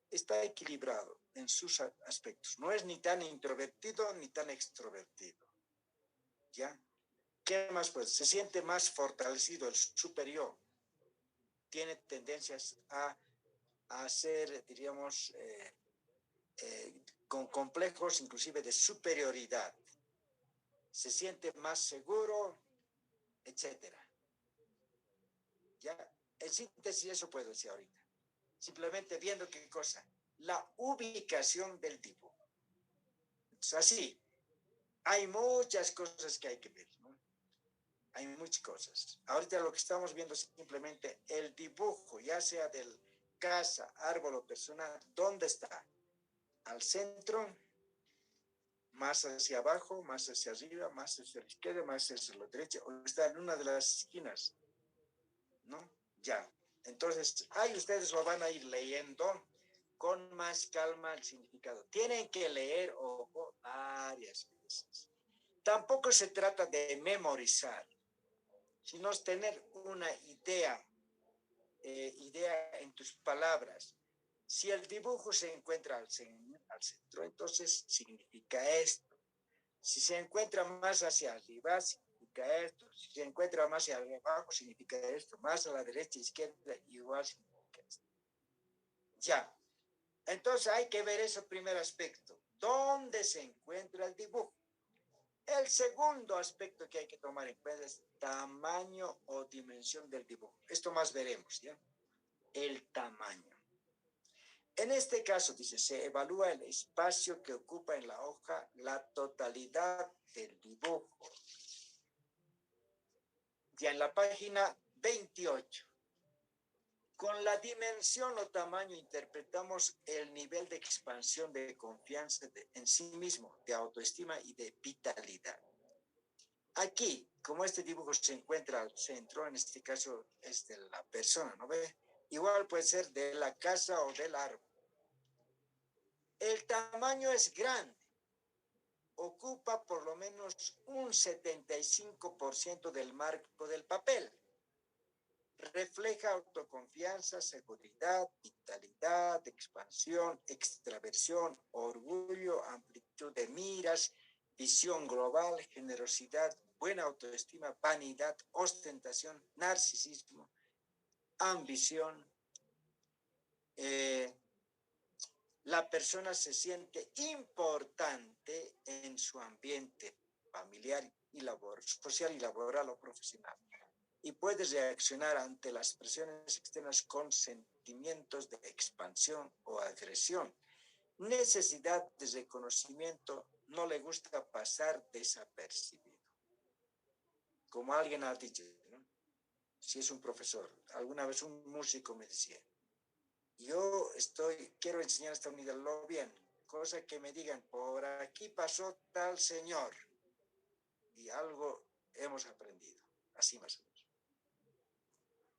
Está equilibrado en sus aspectos. No es ni tan introvertido ni tan extrovertido. ¿Ya? ¿Qué más pues? Se siente más fortalecido, el superior. Tiene tendencias a ser, diríamos, con complejos inclusive de superioridad. Se siente más seguro, etcétera. ¿Ya? En síntesis, eso puedo decir ahorita. Simplemente viendo qué cosa. La ubicación del dibujo. Es así. Hay muchas cosas que hay que ver, ¿no? Hay muchas cosas. Ahorita lo que estamos viendo es simplemente el dibujo, ya sea del casa, árbol o persona, ¿dónde está? Al centro, más hacia abajo, más hacia arriba, más hacia la izquierda, más hacia la derecha, o está en una de las esquinas, ¿no? Ya. Entonces, ahí ustedes lo van a ir leyendo con más calma el significado. Tienen que leer, ojo, varias veces. Tampoco se trata de memorizar, sino tener una idea en tus palabras. Si el dibujo se encuentra al centro, entonces significa esto. Si se encuentra más hacia arriba, significa esto. Si se encuentra más hacia abajo, significa esto. Más a la derecha, izquierda, igual significa esto. Ya. Entonces hay que ver ese primer aspecto. ¿Dónde se encuentra el dibujo? El segundo aspecto que hay que tomar en cuenta es tamaño o dimensión del dibujo. Esto más veremos, ¿ya? El tamaño. En este caso, dice, se evalúa el espacio que ocupa en la hoja la totalidad del dibujo. Ya en la página 28. Con la dimensión o tamaño interpretamos el nivel de expansión de confianza en sí mismo, de autoestima y de vitalidad. Aquí, como este dibujo se encuentra al centro, en este caso es de la persona, ¿no ve? Igual puede ser de la casa o del árbol. El tamaño es grande. Ocupa por lo menos un 75% del marco del papel. Refleja autoconfianza, seguridad, vitalidad, expansión, extraversión, orgullo, amplitud de miras, visión global, generosidad, buena autoestima, vanidad, ostentación, narcisismo, ambición. La persona se siente importante en su ambiente familiar y social y laboral o profesional. Y puede reaccionar ante las presiones externas con sentimientos de expansión o agresión. Necesidad de reconocimiento, no le gusta pasar desapercibido. Como alguien ha dicho, ¿no? Si es un profesor, alguna vez un músico me decía, yo quiero enseñar esta unidad, lo bien, cosa que me digan, por aquí pasó tal señor, y algo hemos aprendido, así más o menos.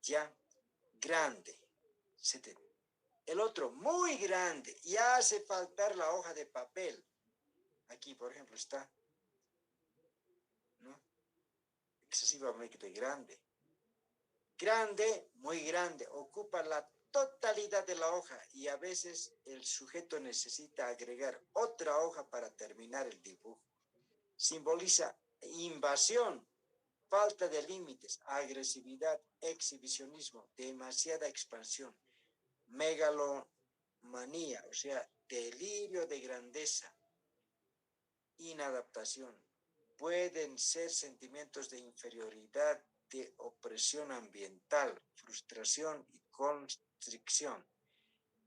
Ya, grande, el otro, muy grande, y hace faltar la hoja de papel. Aquí, por ejemplo, está, ¿no? Excesivamente grande. Grande, muy grande, ocupa la totalidad de la hoja y a veces el sujeto necesita agregar otra hoja para terminar el dibujo. Simboliza invasión, falta de límites, agresividad, exhibicionismo, demasiada expansión, megalomanía, o sea, delirio de grandeza, inadaptación. Pueden ser sentimientos de inferioridad, de opresión ambiental, frustración y constricción,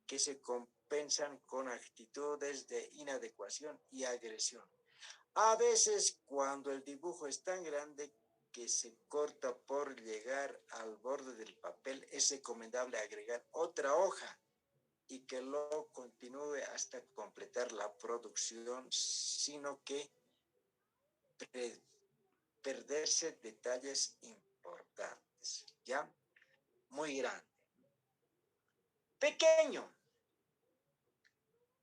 que se compensan con actitudes de inadecuación y agresión. A veces, cuando el dibujo es tan grande que se corta por llegar al borde del papel, es recomendable agregar otra hoja y que lo continúe hasta completar la producción, sino que perderse detalles importantes, ¿ya? Muy grande. Pequeño.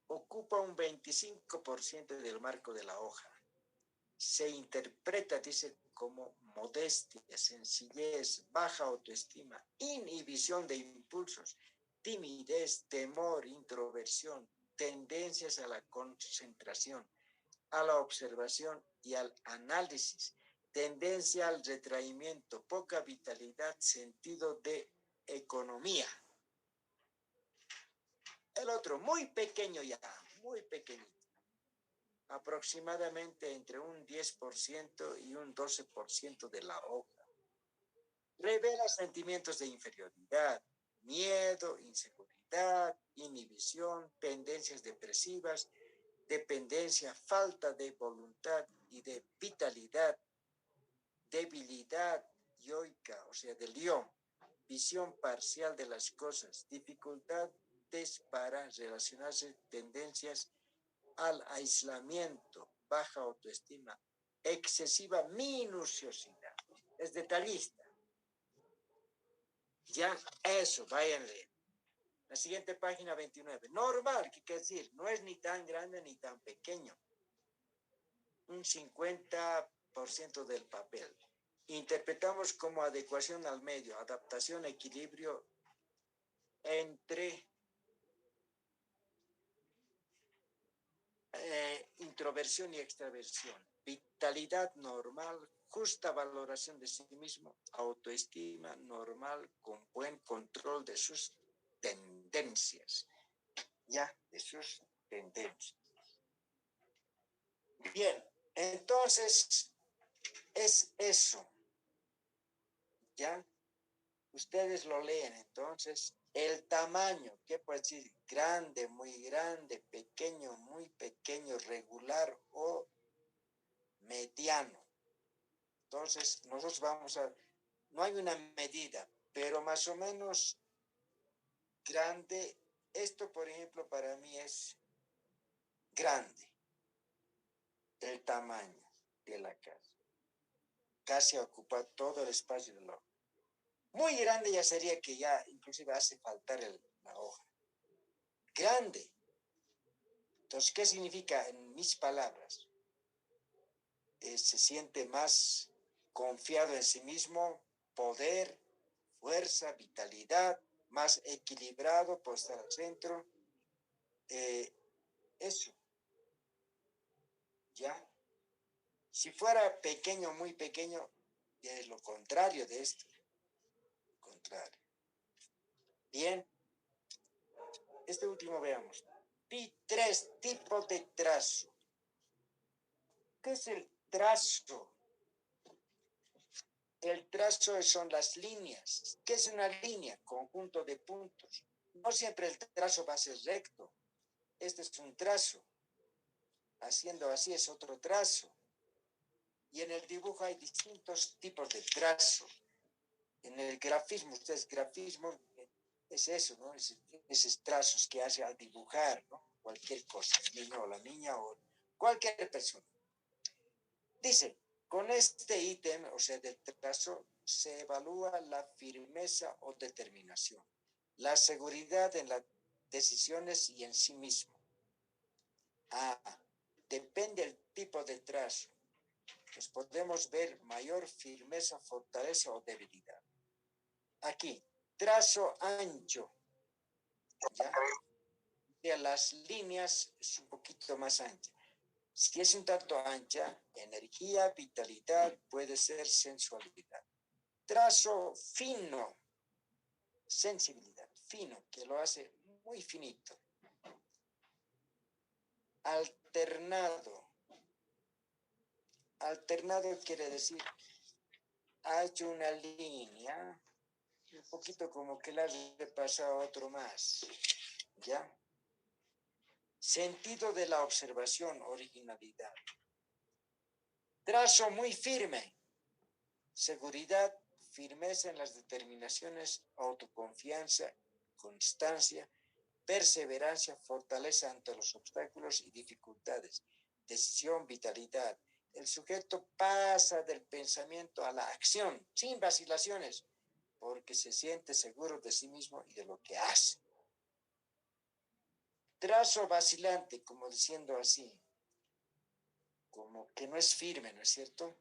Ocupa un 25% del marco de la hoja. Se interpreta, dice, como modestia, sencillez, baja autoestima, inhibición de impulsos, timidez, temor, introversión, tendencias a la concentración, a la observación y al análisis, tendencia al retraimiento, poca vitalidad, sentido de economía. El otro, muy pequeño ya, muy pequeñito. Aproximadamente entre un 10% y un 12% de la hoja. Revela sentimientos de inferioridad, miedo, inseguridad, inhibición, tendencias depresivas, dependencia, falta de voluntad y de vitalidad, debilidad yoica, o sea, del yo, visión parcial de las cosas, dificultades para relacionarse, tendencias al aislamiento, baja autoestima, excesiva minuciosidad, es detallista. Ya, eso, vayan a leer. La siguiente página 29. Normal, ¿qué quiere decir? No es ni tan grande ni tan pequeño. Un 50% del papel. Interpretamos como adecuación al medio, adaptación, equilibrio entre introversión y extraversión. vitalidad normal, justa valoración de sí mismo, autoestima normal con buen control de sus tendencias, ya, de sus tendencias. Bien, entonces es eso, ya. Ustedes lo leen, entonces, el tamaño, ¿qué puede decir? Grande, muy pequeño, regular o mediano. Entonces, nosotros vamos a, no hay una medida, pero más o menos grande. Esto, por ejemplo, para mí es grande, el tamaño de la casa. Casi ocupa todo el espacio del hoja. Muy grande ya sería que ya inclusive hace faltar la hoja. Grande. Entonces, ¿qué significa en mis palabras? Se siente más confiado en sí mismo, poder, fuerza, vitalidad, más equilibrado por estar al centro. Eso, ¿ya? Si fuera pequeño, muy pequeño, es lo contrario de esto. Contrario. Bien, este último veamos. Tres tipos de trazo. ¿Qué es el trazo? El trazo son las líneas. ¿Qué es una línea? Conjunto de puntos. No siempre el trazo va a ser recto. Este es un trazo. Haciendo así es otro trazo. Y en el dibujo hay distintos tipos de trazo. En el grafismo, ustedes grafismo es eso, ¿no? Esos trazos que hace al dibujar, ¿no? Cualquier cosa, el niño o la niña o cualquier persona. Dice, con este ítem, o sea, del trazo, se evalúa la firmeza o determinación, la seguridad en las decisiones y en sí mismo. Depende del tipo de trazo. Pues podemos ver mayor firmeza, fortaleza o debilidad. Aquí, trazo ancho. ¿Ya? Las líneas es un poquito más ancha. Si es un tanto ancha, energía, vitalidad, puede ser sensualidad. Trazo fino, sensibilidad, fino, que lo hace muy finito. Alternado. Alternado quiere decir, ha hecho una línea, un poquito como que la ha repasado a otro más, ¿ya? Sentido de la observación, originalidad. Trazo muy firme, seguridad, firmeza en las determinaciones, autoconfianza, constancia, perseverancia, fortaleza ante los obstáculos y dificultades, decisión, vitalidad. El sujeto pasa del pensamiento a la acción, sin vacilaciones, porque se siente seguro de sí mismo y de lo que hace. Trazo vacilante, como diciendo así, como que no es firme, ¿no es cierto?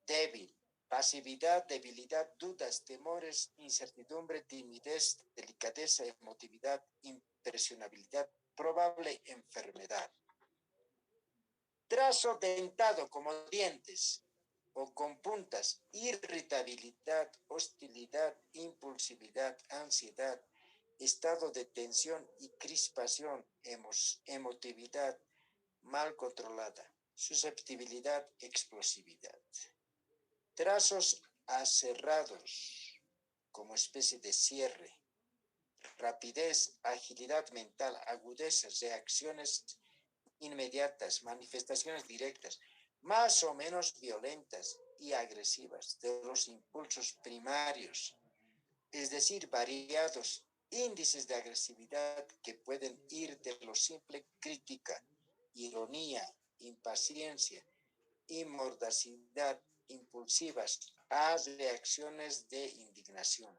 Débil, pasividad, debilidad, dudas, temores, incertidumbre, timidez, delicadeza, emotividad, impresionabilidad, probable enfermedad. Trazo dentado como dientes o con puntas, irritabilidad, hostilidad, impulsividad, ansiedad, estado de tensión y crispación, emotividad mal controlada, susceptibilidad, explosividad. Trazos aserrados como especie de cierre, rapidez, agilidad mental, agudeza, reacciones inmediatas, manifestaciones directas, más o menos violentas y agresivas de los impulsos primarios, es decir, variados índices de agresividad que pueden ir de lo simple crítica, ironía, impaciencia y mordacidad impulsivas a reacciones de indignación,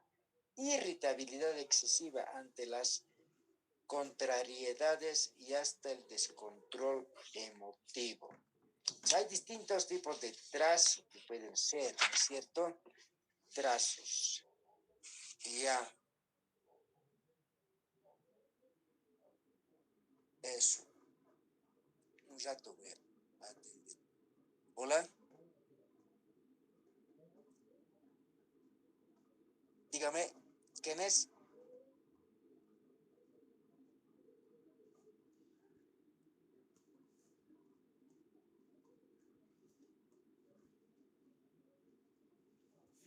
irritabilidad excesiva ante las contrariedades y hasta el descontrol emotivo. Hay distintos tipos de trazo que pueden ser, ¿no es cierto? Trazos. Ya, eso. Un rato voy a atender. Hola, dígame, ¿quién es?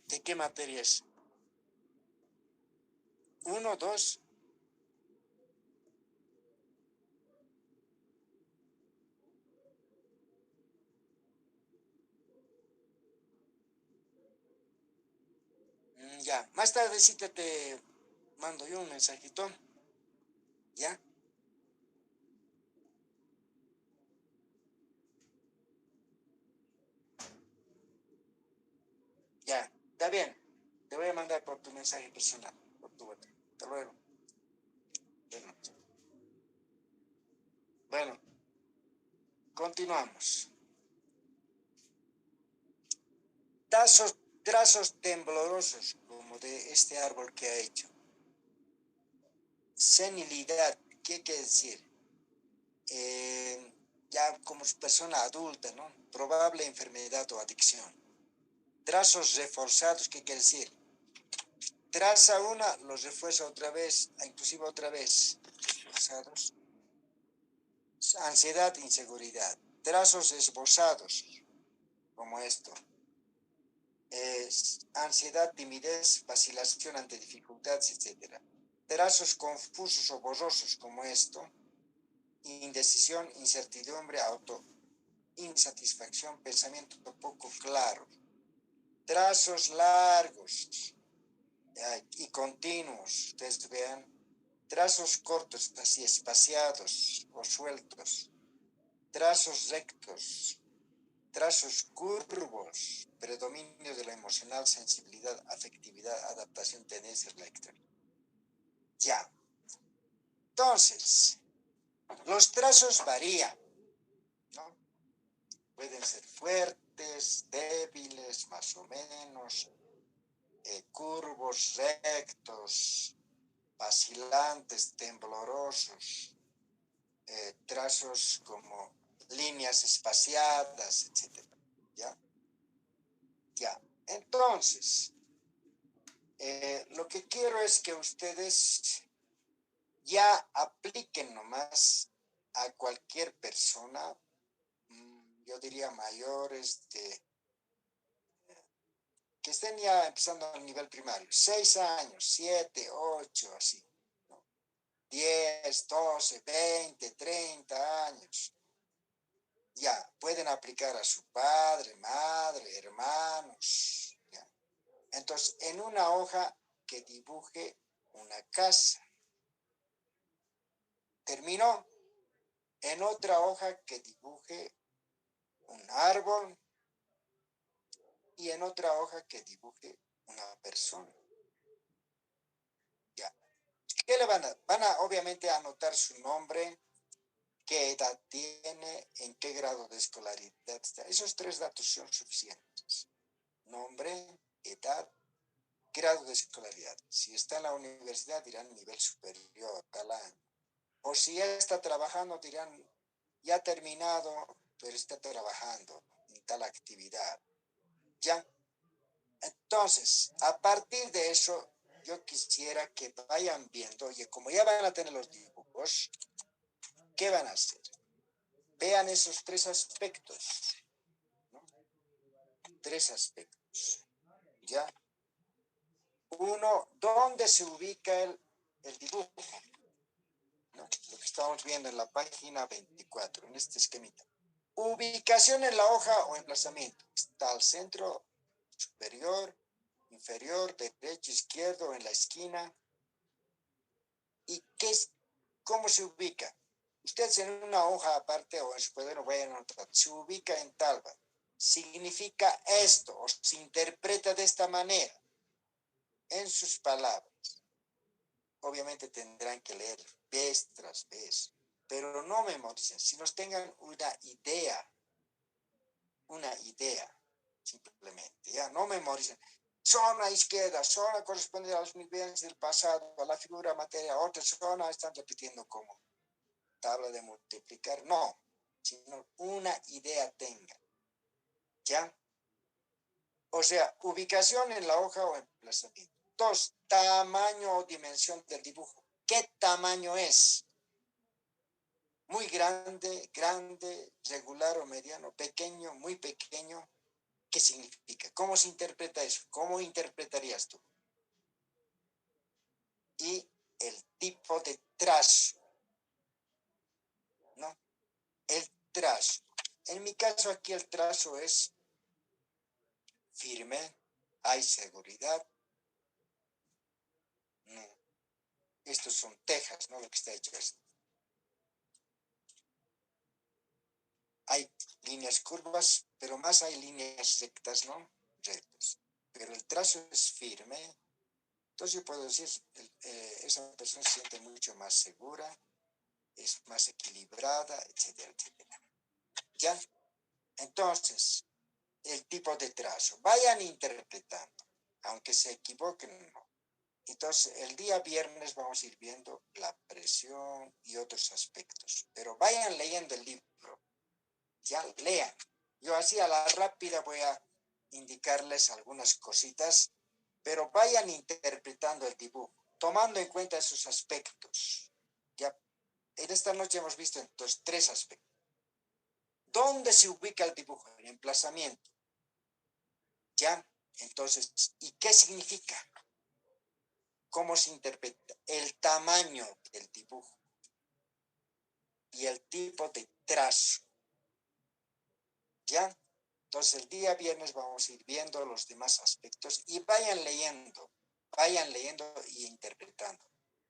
¿De qué materia es? ¿Uno, dos? Ya, más tardecita te mando yo un mensajito, ¿ya? Ya, está bien. Te voy a mandar por tu mensaje personal, por tu WhatsApp. Hasta luego. Buenas noches. Bueno, continuamos. Trazos temblorosos, como de este árbol que ha hecho. Senilidad, ¿qué quiere decir? Ya como persona adulta, ¿no? Probable enfermedad o adicción. Trazos reforzados, ¿qué quiere decir? Traza una, los refuerza otra vez, inclusive otra vez. Reforzados. Ansiedad, inseguridad. Trazos esbozados, como esto. Ansiedad, timidez, vacilación ante dificultades, etc. Trazos confusos o borrosos, como esto. Indecisión, incertidumbre, insatisfacción, pensamiento poco claro. Trazos largos y continuos, ustedes vean. Trazos cortos, así espaciados o sueltos. Trazos rectos. Trazos curvos, predominio de la emocional, sensibilidad, afectividad, adaptación, tendencias, lectura. Ya. Entonces, los trazos varían, ¿no? Pueden ser fuertes, débiles, más o menos, curvos, rectos, vacilantes, temblorosos, trazos como líneas espaciadas, etcétera. ¿Ya? Ya. Entonces, lo que quiero es que ustedes ya apliquen nomás a cualquier persona, yo diría mayores de, que estén ya empezando al nivel primario, 6 años, 7, 8, así, ¿no? 10, 12, 20, 30 años. Ya, pueden aplicar a su padre, madre, hermanos. ¿Ya? Entonces, en una hoja que dibuje una casa. Terminó. En otra hoja que dibuje un árbol y en otra hoja que dibuje una persona. Ya. ¿Qué le van a? Van a obviamente anotar su nombre, qué edad tiene, en qué grado de escolaridad está. Esos tres datos son suficientes. Nombre, edad, grado de escolaridad. Si está en la universidad dirán nivel superior, tal año. O si ya está trabajando dirán ya ha terminado, pero está trabajando en tal actividad. ¿Ya? Entonces, a partir de eso, yo quisiera que vayan viendo, oye, como ya van a tener los dibujos, ¿qué van a hacer? Vean esos tres aspectos, ¿no? Tres aspectos, ¿ya? Uno, ¿dónde se ubica el dibujo? ¿No? Lo que estamos viendo en la página 24, en este esquemita. Ubicación en la hoja o emplazamiento. Está al centro, superior, inferior, derecho, izquierdo, en la esquina. ¿Y qué es, cómo se ubica? Ustedes en una hoja aparte o en su cuaderno vayan a notar, se ubica en tal, significa esto, o se interpreta de esta manera, en sus palabras. Obviamente tendrán que leer vez tras vez, pero no memoricen, sino tengan una idea, simplemente, ya, no memoricen. Zona izquierda, zona corresponde a los niveles del pasado, a la figura materia, otra zona están repitiendo como tabla de multiplicar, no, sino una idea tenga. ¿ya? O sea, ubicación en la hoja o emplazamiento. Dos, tamaño o dimensión del dibujo. ¿Qué tamaño es? Muy grande, grande, regular o mediano, pequeño, muy pequeño. ¿Qué significa? ¿Cómo se interpreta eso? ¿Cómo interpretarías tú? Y el tipo de trazo, ¿no? El trazo. En mi caso aquí el trazo es firme, hay seguridad. No, estos son tejas, ¿no? Lo que está hecho es. Hay líneas curvas, pero más hay líneas rectas, ¿no? Rectas. Pero el trazo es firme. Entonces yo puedo decir, esa persona se siente mucho más segura, es más equilibrada, etcétera, etcétera. ¿Ya? Entonces, el tipo de trazo. Vayan interpretando, aunque se equivoquen, no. Entonces, el día viernes vamos a ir viendo la presión y otros aspectos. Pero vayan leyendo el libro, ya lean. Yo así a la rápida voy a indicarles algunas cositas, pero vayan interpretando el dibujo, tomando en cuenta esos aspectos. Ya, en esta noche hemos visto entonces tres aspectos. ¿Dónde se ubica el dibujo? El emplazamiento. ¿Ya? Entonces, ¿y qué significa? ¿Cómo se interpreta? El tamaño del dibujo y el tipo de trazo. ¿Ya? Entonces, el día viernes vamos a ir viendo los demás aspectos y vayan leyendo y interpretando.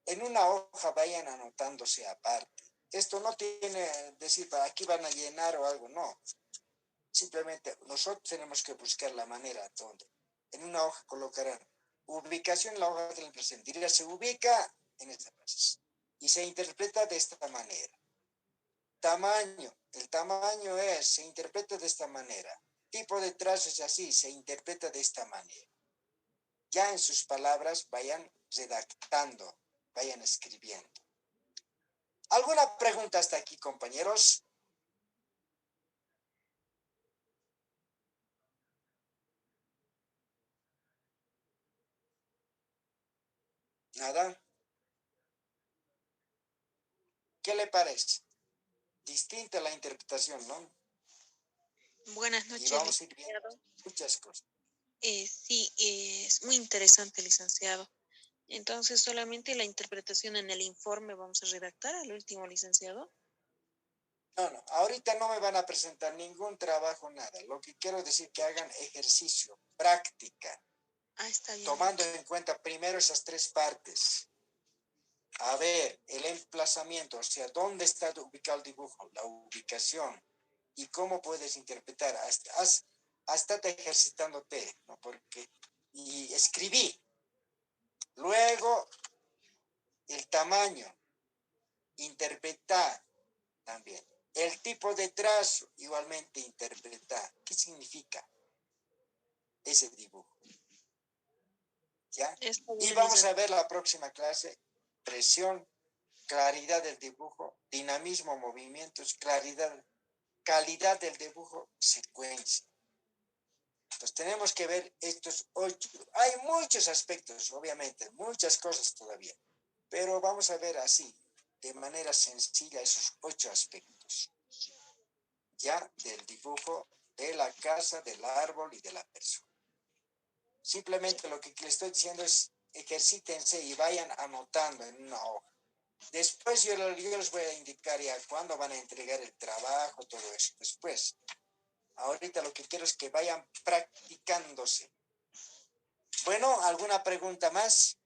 En una hoja vayan anotándose aparte. Esto no tiene decir para aquí van a llenar o algo, no. Simplemente nosotros tenemos que buscar la manera donde en una hoja colocarán ubicación en la hoja del presente. Diría, se ubica en esta frase y se interpreta de esta manera. Tamaño, el tamaño se interpreta de esta manera. Tipo de trazo es así, se interpreta de esta manera. Ya en sus palabras vayan redactando, vayan escribiendo. ¿Alguna pregunta hasta aquí, compañeros? ¿Nada? ¿Qué le parece? Distinta la interpretación, ¿no? Buenas Y noches, vamos a ir viendo licenciado. muchas cosas. Sí, es muy interesante, licenciado. Entonces, solamente la interpretación en el informe vamos a redactar al último, licenciado. No, no, ahorita no me van a presentar ningún trabajo, nada. Lo que quiero decir que hagan ejercicio, práctica, Ah, está bien. tomando en cuenta primero esas tres partes. A ver, el emplazamiento, o sea, dónde está ubicado el dibujo, la ubicación y cómo puedes interpretar. Hasta ejercitándote, ¿no? Porque, y escribí. Luego, el tamaño, interpretar también. El tipo de trazo, igualmente interpretar. ¿Qué significa ese dibujo? ¿Ya? Está Y bien, vamos a licenciado. ver la próxima clase, presión, claridad del dibujo, dinamismo, movimientos, claridad, calidad del dibujo, secuencia. Entonces tenemos que ver estos 8. Hay muchos aspectos, obviamente, muchas cosas todavía, pero vamos a ver así, de manera sencilla, esos 8 aspectos, ya del dibujo de la casa, del árbol y de la persona. Simplemente lo que le estoy diciendo es ejercítense y vayan anotando en una hoja. Después yo les voy a indicar ya cuándo van a entregar el trabajo, todo eso. Después, ahorita lo que quiero es que vayan practicándose. Bueno, ¿alguna pregunta más?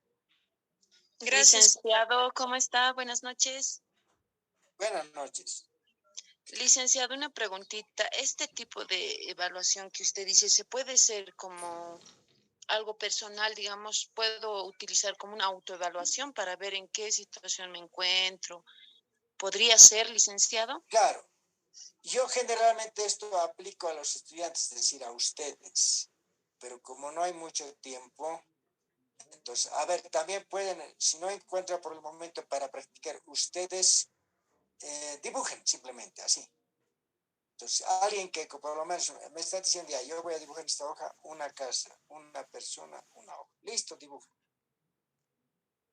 Gracias. Licenciado, ¿cómo está? Buenas noches. Buenas noches. Licenciado, una preguntita. Este tipo de evaluación que usted dice, ¿se puede ser como algo personal, digamos, puedo utilizar como una autoevaluación para ver en qué situación me encuentro? ¿Podría ser, licenciado? Claro, yo generalmente esto aplico a los estudiantes, es decir, a ustedes, pero como no hay mucho tiempo, entonces, a ver, también pueden, si no encuentran por el momento para practicar, ustedes dibujen simplemente así. Entonces, alguien que por lo menos me está diciendo, ya, yo voy a dibujar en esta hoja una casa, una persona, una hoja. Listo, dibuja.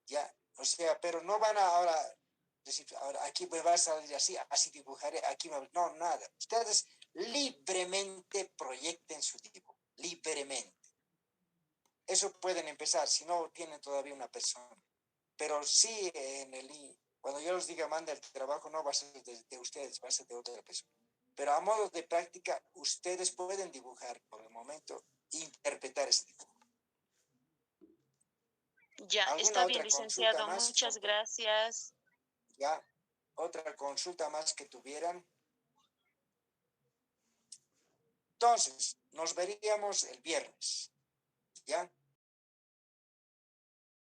Ya, o sea, pero no van a ahora decir, ahora aquí me va a salir así, así dibujaré, aquí me... No, nada. Ustedes libremente proyecten su dibujo, libremente. Eso pueden empezar, si no tienen todavía una persona. Pero sí cuando yo les diga manda el trabajo, no va a ser de ustedes, va a ser de otra persona. Pero a modo de práctica, ustedes pueden dibujar por el momento, interpretar ese dibujo. Ya, ¿Alguna está bien, otra consulta licenciado. más? Muchas gracias. Ya, otra consulta más que tuvieran. Entonces, nos veríamos el viernes, ¿ya?